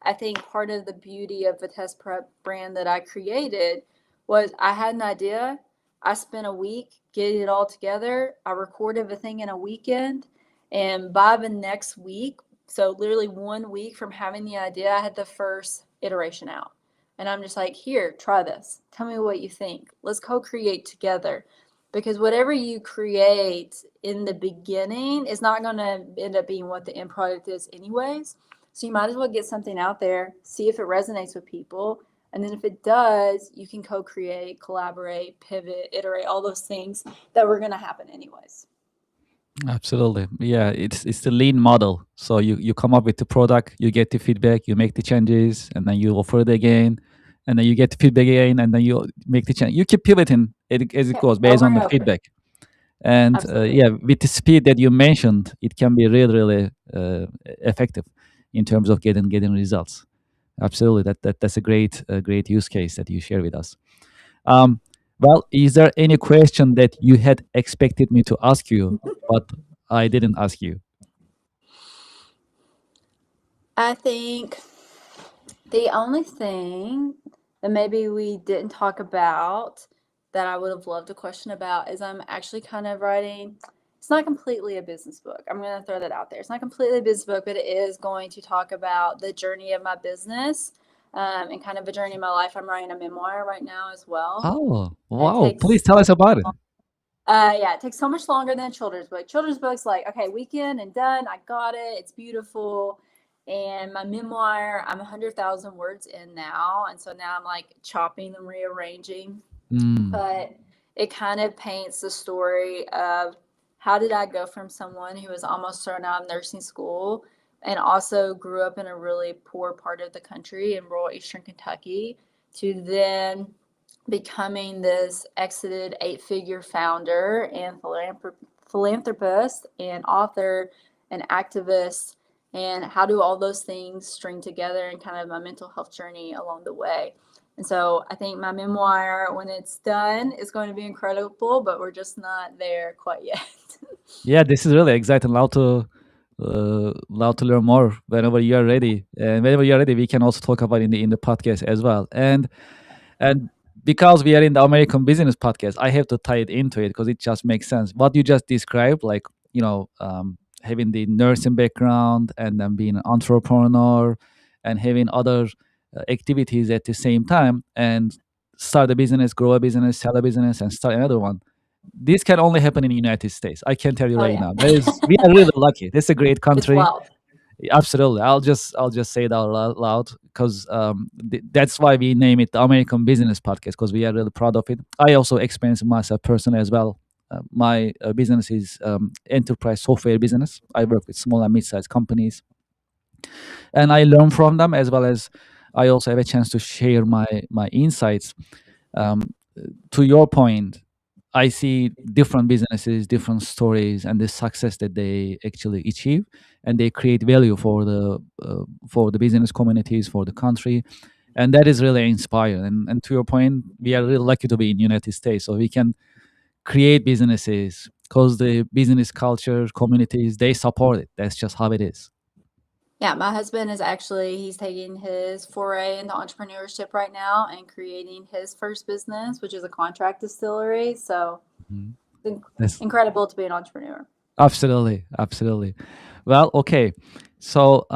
I think part of the beauty of the test prep brand that I created was I had an idea. I spent a week getting it all together. I recorded the thing in a weekend. And by the next week, so literally 1 week from having the idea, I had the first iteration out. And I'm just like, here, try this. Tell me what you think. Let's co-create together. Because whatever you create in the beginning is not going to end up being what the end product is anyways. So you might as well get something out there, see if it resonates with people. And then if it does, you can co-create, collaborate, pivot, iterate, all those things that were going to happen anyways. Absolutely. Yeah, it's the lean model. So you come up with the product, you get the feedback, you make the changes, and then you offer it again, and then you get the feedback again, and then you make the change. You keep pivoting as it goes based Over on and the over. feedback. And Absolutely. yeah, with the speed that you mentioned, it can be really effective in terms of getting results. Absolutely, that's a great use case that you share with us. Um, well, is there any question that you had expected me to ask you, but I didn't ask you? I think the only thing that maybe we didn't talk about that I would have loved a question about is I'm actually kind of writing. It's not completely a business book. I'm going to throw that out there. It's not completely a business book, but it is going to talk about the journey of my business and kind of a journey of my life. I'm writing a memoir right now as well. Oh, And it wow. Please takes tell us about it. yeah, it takes so much longer than a children's book. Children's book's like, okay, weekend and done. I got it. It's beautiful. And my memoir, I'm 100,000 words in now. And so now I'm like chopping and rearranging. Mm, But it kind of paints the story of how did I go from someone who was almost thrown out of nursing school and also grew up in a really poor part of the country in rural Eastern Kentucky to then becoming this exited 8-figure founder and philanthropist and author and activist, and how do all those things string together and kind of my mental health journey along the way. And so I think my memoir, when it's done, is going to be incredible, but we're just not there quite yet. yeah, this is really exciting. Love to learn more whenever you are ready. And whenever you are ready, we can also talk about in the podcast as well. And because we are in the American business podcast, I have to tie it into it because it just makes sense. What you just described, like having the nursing background and then being an entrepreneur and having other activities at the same time and start a business, grow a business, sell a business, and start another one. This can only happen in the United States. I can tell you Oh, right yeah. now. We are really lucky. This is a great It's country. wild. Absolutely. I'll just say it out loud because that's why we name it the American Business Podcast because we are really proud of it. I also experience myself personally as well. My business is enterprise software business. I work with small and mid-sized companies, and I learn from them as well as I also have a chance to share my insights. Um, to your point, I see different businesses, different stories, and the success that they actually achieve, and they create value for the business communities, for the country, and that is really inspiring. And to your point, we are really lucky to be in United States, so we can create businesses because the business culture, communities, they support it. That's just how it is. Yeah, my husband is actually, he's taking his foray into entrepreneurship right now and creating his first business, which is a contract distillery. So Mhm. it's That's incredible to be an entrepreneur. absolutely. Well, okay. So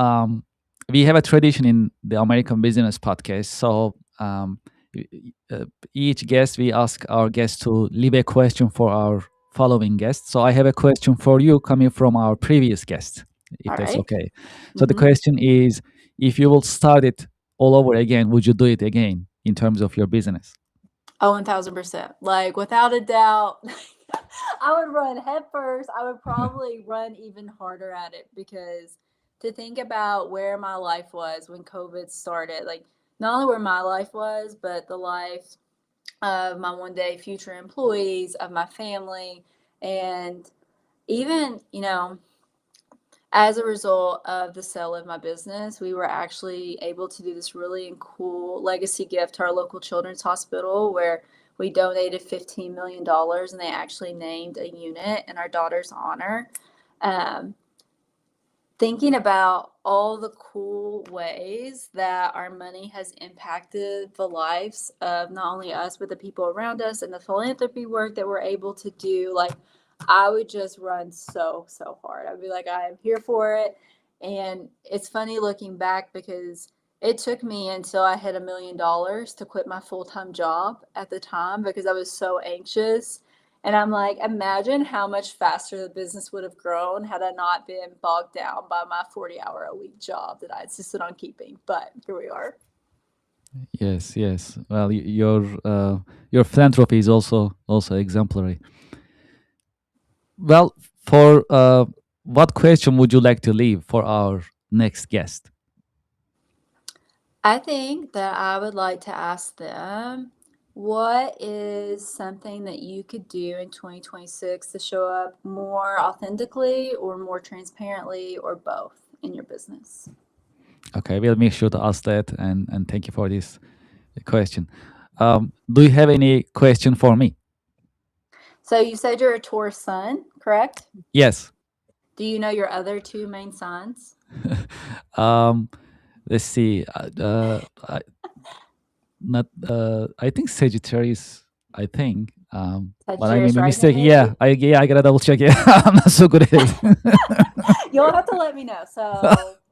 we have a tradition in the American Business Podcast. So y- each guest, we ask our guests to leave a question for our following guest. So I have a question for you coming from our previous guest, if All that's right. okay. So the Mm-hmm. question is, if you will start it all over again, would you do it again in terms of your business? Oh, 1000%. Like without a doubt, I would run head first. I would probably run even harder at it because to think about where my life was when COVID started, like not only where my life was, but the life of my one day future employees, of my family, and even, as a result of the sale of my business, we were actually able to do this really cool legacy gift to our local children's hospital where we donated $15 million and they actually named a unit in our daughter's honor. Um, Thinking about all the cool ways that our money has impacted the lives of not only us, but the people around us and the philanthropy work that we're able to do, like I would just run so hard. I'd be like, I am here for it. And it's funny looking back because it took me until I hit $1 million to quit my full-time job at the time because I was so anxious. And I'm like, imagine how much faster the business would have grown had I not been bogged down by my 40-hour-a-week job that I insisted on keeping. But here we are. Yes, yes. Well, your philanthropy is also exemplary. Well, for what question would you like to leave for our next guest? I think that I would like to ask them, what is something that you could do in 2026 to show up more authentically or more transparently or both in your business? Okay, we'll make sure to ask that, and thank you for this question. Do you have any question for me? So you said you're a Taurus sun, correct? Yes. Do you know your other two main signs? Let's see. I think Sagittarius. I think. But I may Sagittarius be rising, mistaken. maybe? Yeah, I gotta double check. Yeah, I'm not so good at it. You'll have to let me know. So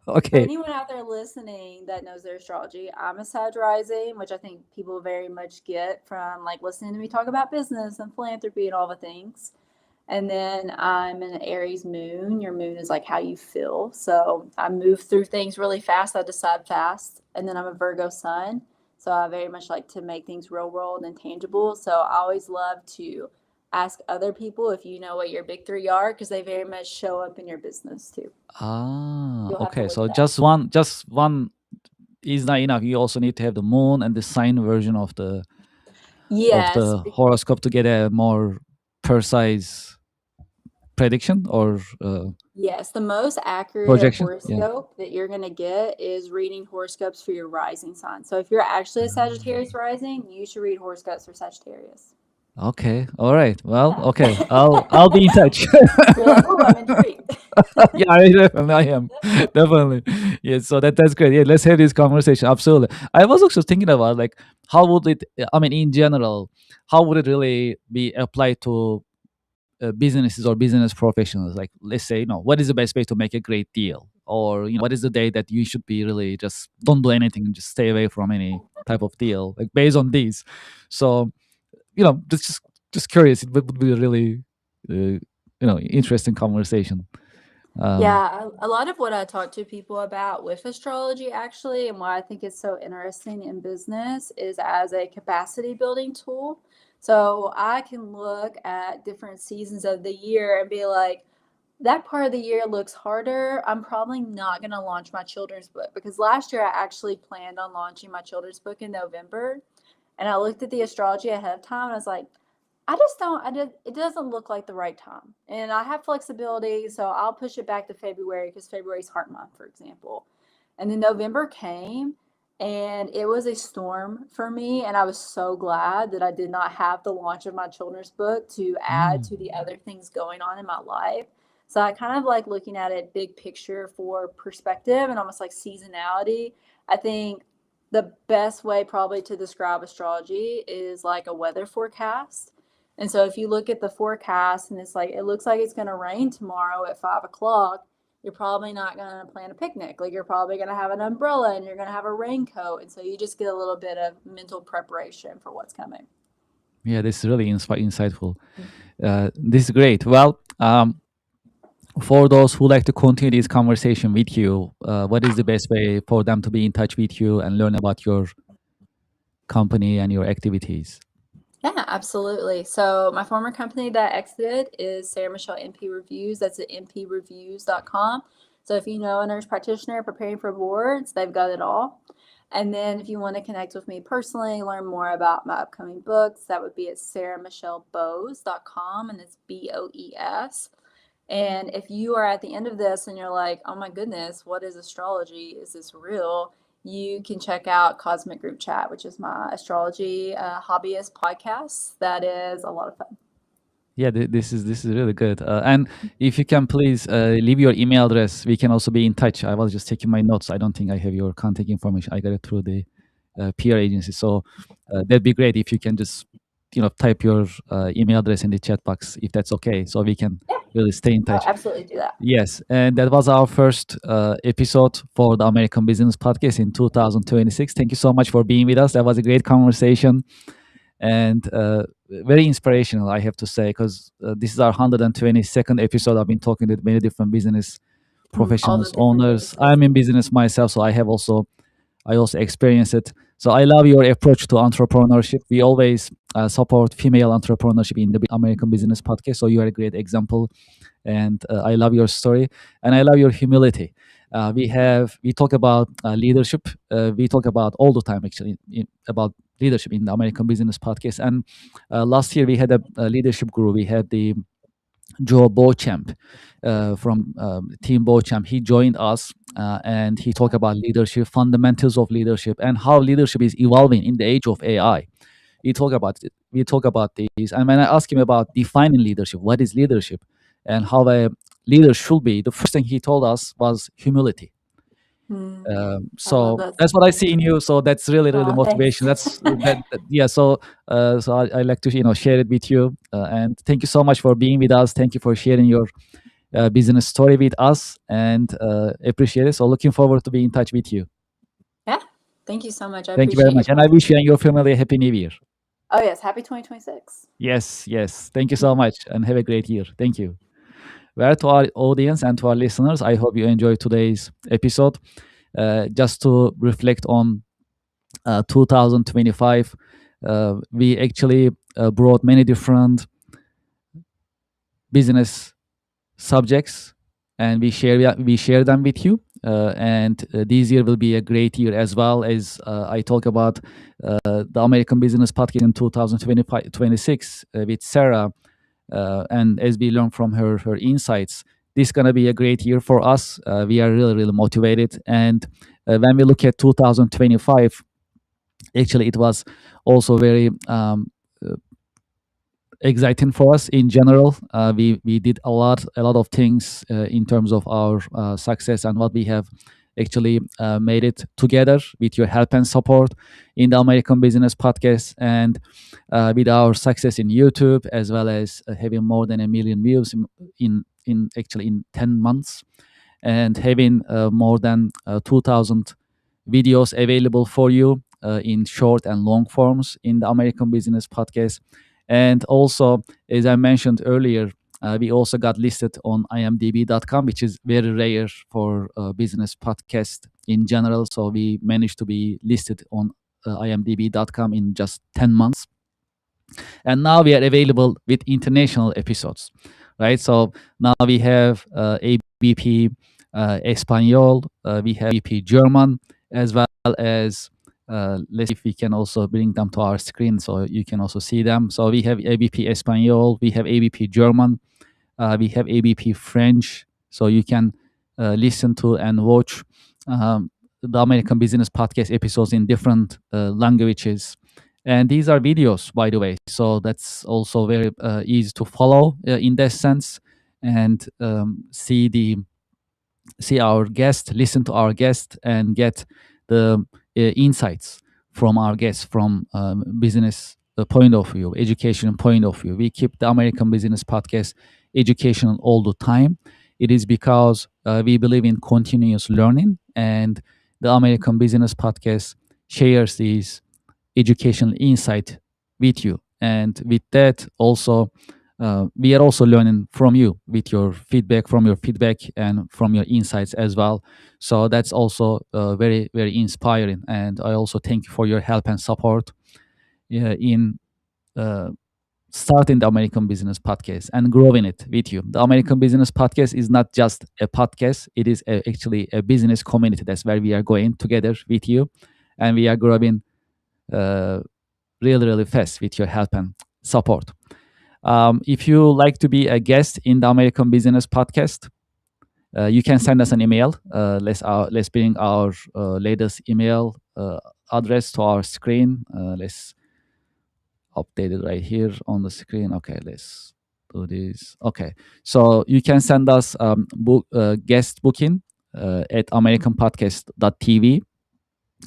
for Okay. anyone out there listening that knows their astrology, I'm a Sag rising, which I think people very much get from like listening to me talk about business and philanthropy and all the things. And then I'm an Aries moon. Your moon is like how you feel. So I move through things really fast. I decide fast. And then I'm a Virgo sun. So I very much like to make things real world and tangible. So I always love to ask other people if you know what your big three are because they very much show up in your business too. You'll have to Okay. look So it up. just one is not enough. You also need to have the moon and the sign version of the Yes. horoscope to get a more precise prediction or Yes, the most accurate projection. Yeah. horoscope that you're going to get is reading horoscopes for your rising sign. So if you're actually a Sagittarius rising, you should read horoscopes for Sagittarius. Okay. All right. Well. Yeah. Okay. I'll be in touch. You're like, oh, I'm intrigued. Yeah, I am definitely. Yeah. So that's great. Yeah. Let's have this conversation. Absolutely. I was also thinking about like how would it? I mean, in general, how would it really be applied to businesses or business professionals? Like, let's say, what is the best way to make a great deal, or what is the day that you should be really just don't do anything and just stay away from any type of deal, like based on these. So, just curious. It would be a really, interesting conversation. Yeah, a lot of what I talk to people about with astrology actually, and why I think it's so interesting in business is as a capacity building tool. So I can look at different seasons of the year and be like, that part of the year looks harder. I'm probably not going to launch my children's book because last year I actually planned on launching my children's book in November. And I looked at the astrology ahead of time and I was like, it doesn't look like the right time. And I have flexibility, so I'll push it back to February because February's heart month, for example. And then November came and it was a storm for me. And I was so glad that I did not have the launch of my children's book to add to the other things going on in my life. So I kind of like looking at it big picture for perspective and almost like seasonality. I think the best way probably to describe astrology is like a weather forecast. And so if you look at the forecast and it's like, it looks like it's going to rain tomorrow at 5 o'clock, you're probably not going to plan a picnic. Like you're probably going to have an umbrella and you're going to have a raincoat. And so you just get a little bit of mental preparation for what's coming. Yeah, this is really insightful. This is great. Well, for those who like to continue this conversation with you, what is the best way for them to be in touch with you and learn about your company and your activities? Yeah, absolutely. So my former company that I exited is Sarah Michelle NP Reviews. That's at npreviews.com. So if you know a nurse practitioner preparing for boards, they've got it all. And then if you want to connect with me personally, learn more about my upcoming books, that would be at sarahmichelleboes.com, and it's BOES. And if you are at the end of this and you're like, oh my goodness, what is astrology? Is this real? You can check out Cosmic Group Chat, which is my astrology hobbyist podcast. That is a lot of fun. Yeah, this is really good. And if you can please leave your email address, we can also be in touch. I was just taking my notes. I don't think I have your contact information. I got it through the PR agency. So that'd be great if you can just type your email address in the chat box, if that's okay, so we can really stay in I'll touch. absolutely do that. Yes, and that was our first episode for the American Business Podcast in 2026. Thank you so much for being with us. That was a great conversation and very inspirational, I have to say, because this is our 122nd episode. I've been talking with many different business All the professionals, different owners. businesses. I'm in business myself, so I also experienced it. So I love your approach to entrepreneurship. We always support female entrepreneurship in the American Business Podcast. So you are a great example, and I love your story, and I love your humility. We talk about leadership. We talk about all the time, actually, about leadership in the American Business Podcast. And last year we had a leadership guru. We had the Joe Beauchamp from Team Beauchamp. He joined us and he talked about leadership, fundamentals of leadership, and how leadership is evolving in the age of AI. We talk about it. We talk about these. And when I asked him about defining leadership, what is leadership, and how a leader should be, the first thing he told us was humility. So that's what I see in you. So that's really, really motivation. That's yeah. So I like to share it with you. And thank you so much for being with us. Thank you for sharing your business story with us, and appreciate it. So looking forward to be in touch with you. Yeah. Thank you so much. I Thank you very much, and I wish you and your family a happy New Year. Oh yes, happy 2026. Yes. Thank you so much, and have a great year. Thank you. Well, to our audience and to our listeners, I hope you enjoyed today's episode. Just to reflect on 2025, we actually brought many different business subjects, and we share them with you. And this year will be a great year, as well as I talk about the American Business Podcast in 2026 with Sarah. And as we learn from her insights, this is going to be a great year for us. We are really, really motivated. And when we look at 2025, actually, it was also very exciting for us in general. We did a lot of things in terms of our success, and what we have actually made it together with your help and support in the American Business Podcast, and with our success in YouTube, as well as having more than 1 million views in 10 months, and having more than 2,000 videos available for you in short and long forms in the American Business Podcast. And also, as I mentioned earlier, we also got listed on imdb.com, which is very rare for business podcast in general. So we managed to be listed on imdb.com in just 10 months. And now we are available with international episodes, right? So now we have ABP Espanol, we have ABP German, as well as let's see if we can also bring them to our screen so you can also see them. So we have ABP Espanol, we have ABP German, we have ABP French, so you can listen to and watch the American Business Podcast episodes in different languages. And these are videos, by the way, so that's also very easy to follow in that sense, and see our guest, listen to our guest, and get the insights from our guests from business point of view, education point of view. We keep the American Business Podcast educational all the time. It is because we believe in continuous learning, and the American Business Podcast shares these educational insight with you. And with that, also, we are also learning from you with your feedback, and from your insights as well. So that's also very, very inspiring. And I also thank you for your help and support in starting the American Business Podcast and growing it with you. The American Business Podcast is not just a podcast, it is actually a business community. That's where we are going together with you, and we are growing really, really fast with your help and support. If you like to be a guest in the American Business Podcast, you can send us an email. Let's bring our latest email address to our screen. Let's update it right here on the screen. Okay, let's do this. Okay, so you can send us guest booking at americanpodcast.tv.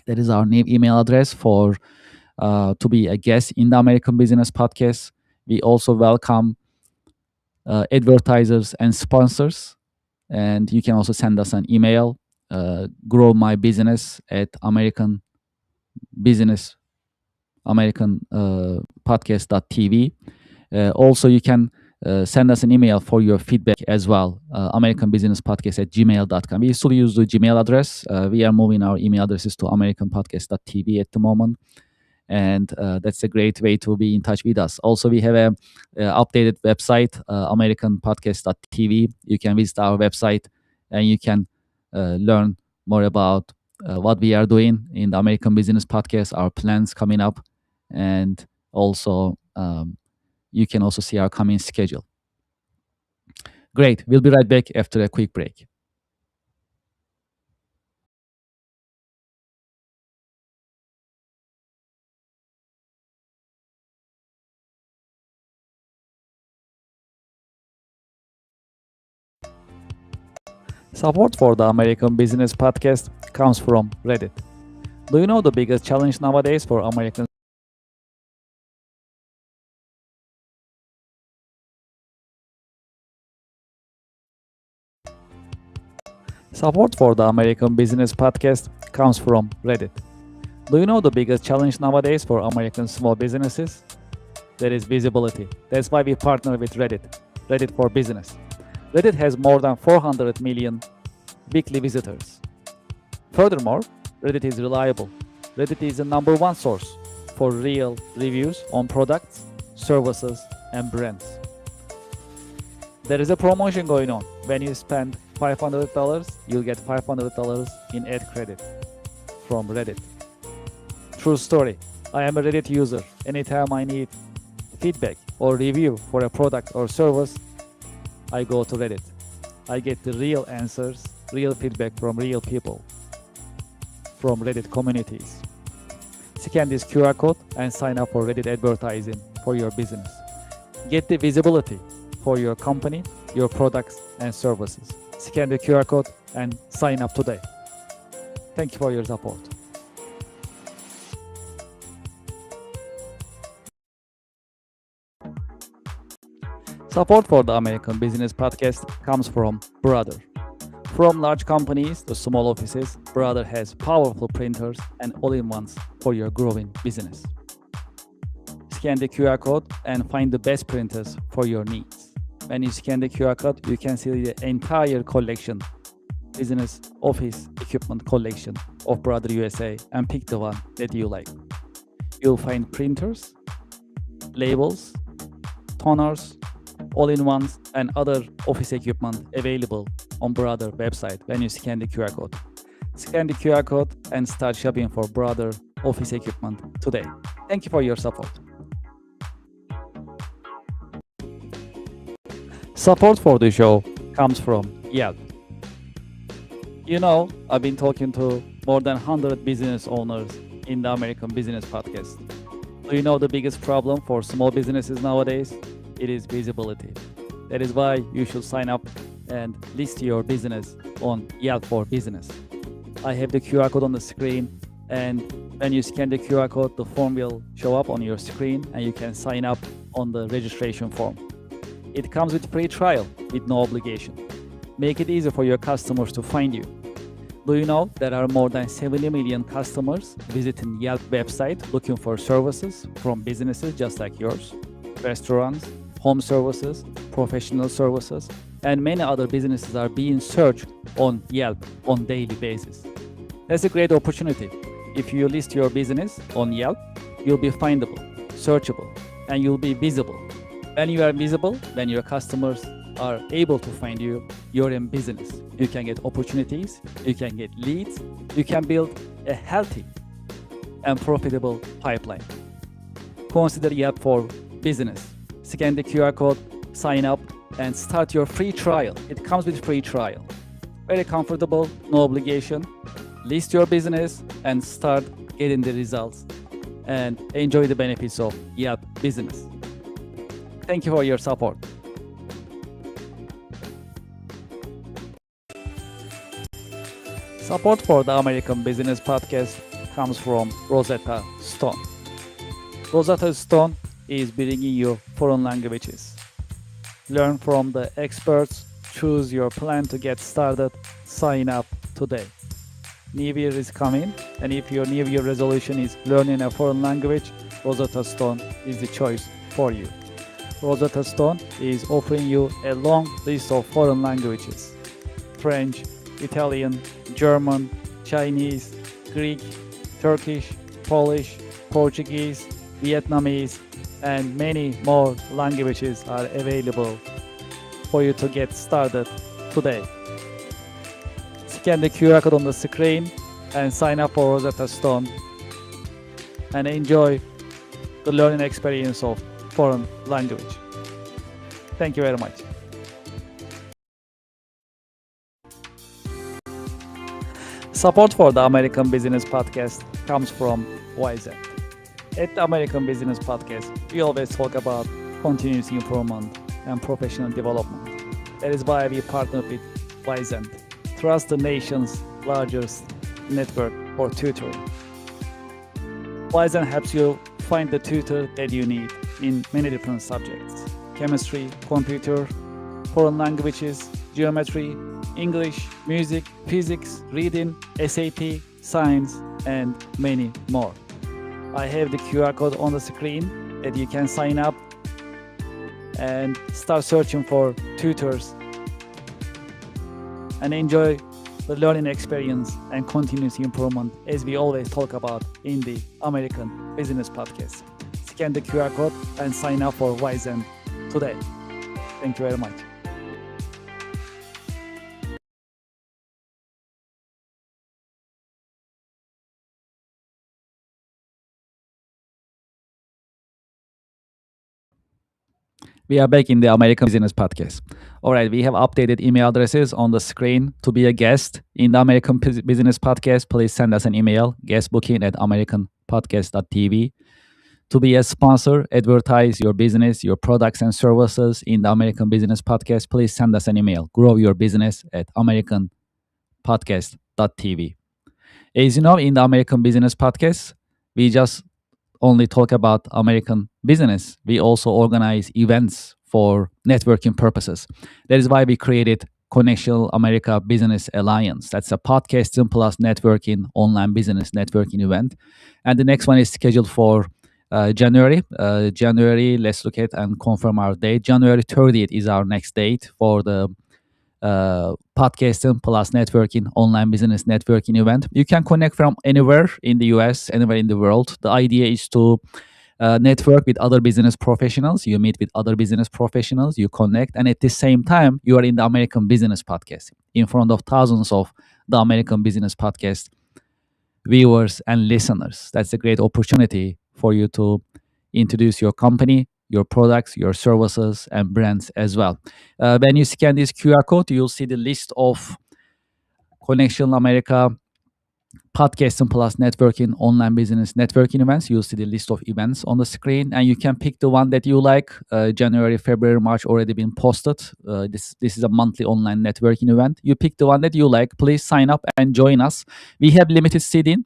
That is our new email address for to be a guest in the American Business Podcast. We also welcome advertisers and sponsors. And you can also send us an email, grow my business at americanpodcast.tv. Also, you can send us an email for your feedback as well, americanbusinesspodcast@gmail.com. We still use the Gmail address. We are moving our email addresses to americanpodcast.tv at the moment. And that's a great way to be in touch with us. Also, we have a updated website, americanpodcast.tv. You can visit our website and you can learn more about what we are doing in the American Business Podcast, our plans coming up, and also you can also see our coming schedule. Great. We'll be right back after a quick break. Support for the American Business Podcast comes from Reddit. Do you know the biggest challenge nowadays for American Support for the American Business Podcast comes from Reddit. Do you know the biggest challenge nowadays for American small businesses? That is visibility. That's why we partner with Reddit for Business. Reddit has more than 400 million weekly visitors. Furthermore, Reddit is reliable. Reddit is the number one source for real reviews on products, services, and brands. There is a promotion going on. When you spend $500, you'll get $500 in ad credit from Reddit. True story. I am a Reddit user. Anytime I need feedback or review for a product or service, I go to Reddit. I get the real answers, real feedback from real people, from Reddit communities. Scan this QR code and sign up for Reddit advertising for your business. Get the visibility for your company, your products, and services. Scan the QR code and sign up today. Thank you for your support. Support for the American Business Podcast comes from Brother. From large companies to small offices, Brother has powerful printers and all-in-ones for your growing business. Scan the QR code and find the best printers for your needs. When you scan the QR code, you can see the entire collection, business office equipment collection of Brother USA, and pick the one that you like. You'll find printers, labels, toners, all-in-ones, and other office equipment available on Brother website when you scan the QR code. Scan the QR code and start shopping for Brother office equipment today. Thank you for your support. Support for the show comes from Yelp. You know, I've been talking to more than 100 business owners in the American Business Podcast. Do you know the biggest problem for small businesses nowadays? It is visibility. That is why you should sign up and list your business on Yelp for Business. I have the QR code on the screen, and when you scan the QR code, the form will show up on your screen and you can sign up on the registration form. It comes with free trial with no obligation. Make it easy for your customers to find you. Do you know there are more than 70 million customers visiting Yelp website looking for services from businesses just like yours? Restaurants, home services, professional services, and many other businesses are being searched on Yelp on daily basis. That's a great opportunity. If you list your business on Yelp, you'll be findable, searchable, and you'll be visible. When you are visible, when your customers are able to find you, you're in business. You can get opportunities, you can get leads, you can build a healthy and profitable pipeline. Consider Yelp for Business. Scan the QR code, sign up, and start your free trial. It comes with free trial. Very comfortable, no obligation. List your business and start getting the results and enjoy the benefits of Yelp Business. Thank you for your support. Support for the American Business Podcast comes from Rosetta Stone. Rosetta Stone is bringing you foreign languages. Learn from the experts, choose your plan to get started, sign up today. New Year is coming, and if your New Year resolution is learning a foreign language, Rosetta Stone is the choice for you. Rosetta Stone is offering you a long list of foreign languages: French, Italian, German, Chinese, Greek, Turkish, Polish, Portuguese, Vietnamese, and many more languages are available for you to get started today. Scan the QR code on the screen and sign up for Rosetta Stone and enjoy the learning experience of foreign language. Thank you very much. Support for the American Business Podcast comes from YZ. At the American Business Podcast, we always talk about continuous improvement and professional development. That is why we partner with YZ, Trust the nation's largest network for tutoring. YZ helps you find the tutor that you need in many different subjects: chemistry, computer, foreign languages, geometry, English, music, physics, reading, SAT, science, and many more. I have the QR code on the screen that you can sign up and start searching for tutors and enjoy the learning experience and continuous improvement as we always talk about in the American Business Podcast. Scan the QR code and sign up for YZ today. Thank you very much. We are back in the American Business Podcast. All right, we have updated email addresses on the screen. To be a guest in the American Business Podcast, please send us an email, guestbooking@americanpodcast.tv. To be a sponsor, advertise your business, your products and services in the American Business Podcast, please send us an email, growyourbusiness@americanpodcast.tv. As you know, in the American Business Podcast, we just only talk about American business. We also organize events for networking purposes. That is why we created Connectional America Business Alliance. That's a podcasting plus networking online business networking event. And the next one is scheduled for January. Let's look at and confirm our date. January 30th is our next date for the podcasting plus networking online business networking event. You can connect from anywhere in the US, anywhere in the world. The idea is to network with other business professionals. You meet with other business professionals, you connect, and at the same time, you are in the American Business Podcast in front of thousands of the American Business Podcast viewers and listeners. That's a great opportunity for you to introduce your company, your products, your services, and brands as well. When you scan this QR code, you'll see the list of Connection America Podcasting plus Networking online business networking events. You'll see the list of events on the screen, and you can pick the one that you like. January, February, March already been posted. This is a monthly online networking event. You pick the one that you like. Please sign up and join us. We have limited seating.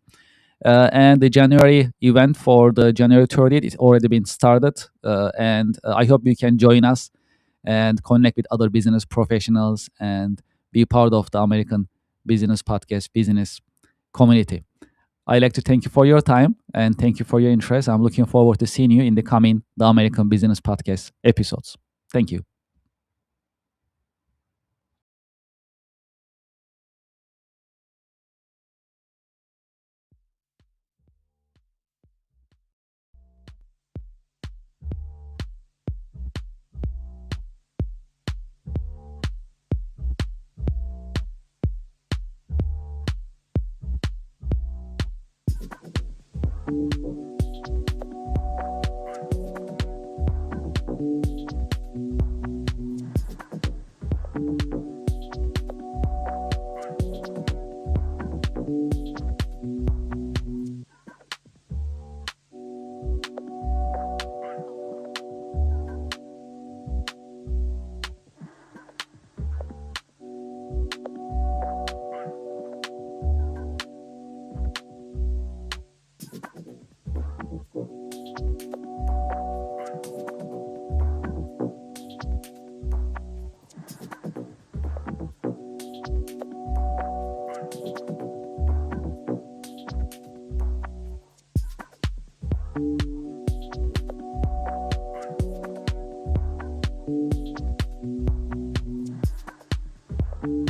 And the January event for the January 30th is already been started. And I hope you can join us and connect with other business professionals and be part of the American Business Podcast business community. I'd like to thank you for your time and thank you for your interest. I'm looking forward to seeing you in the coming The American Business Podcast episodes. Thank you.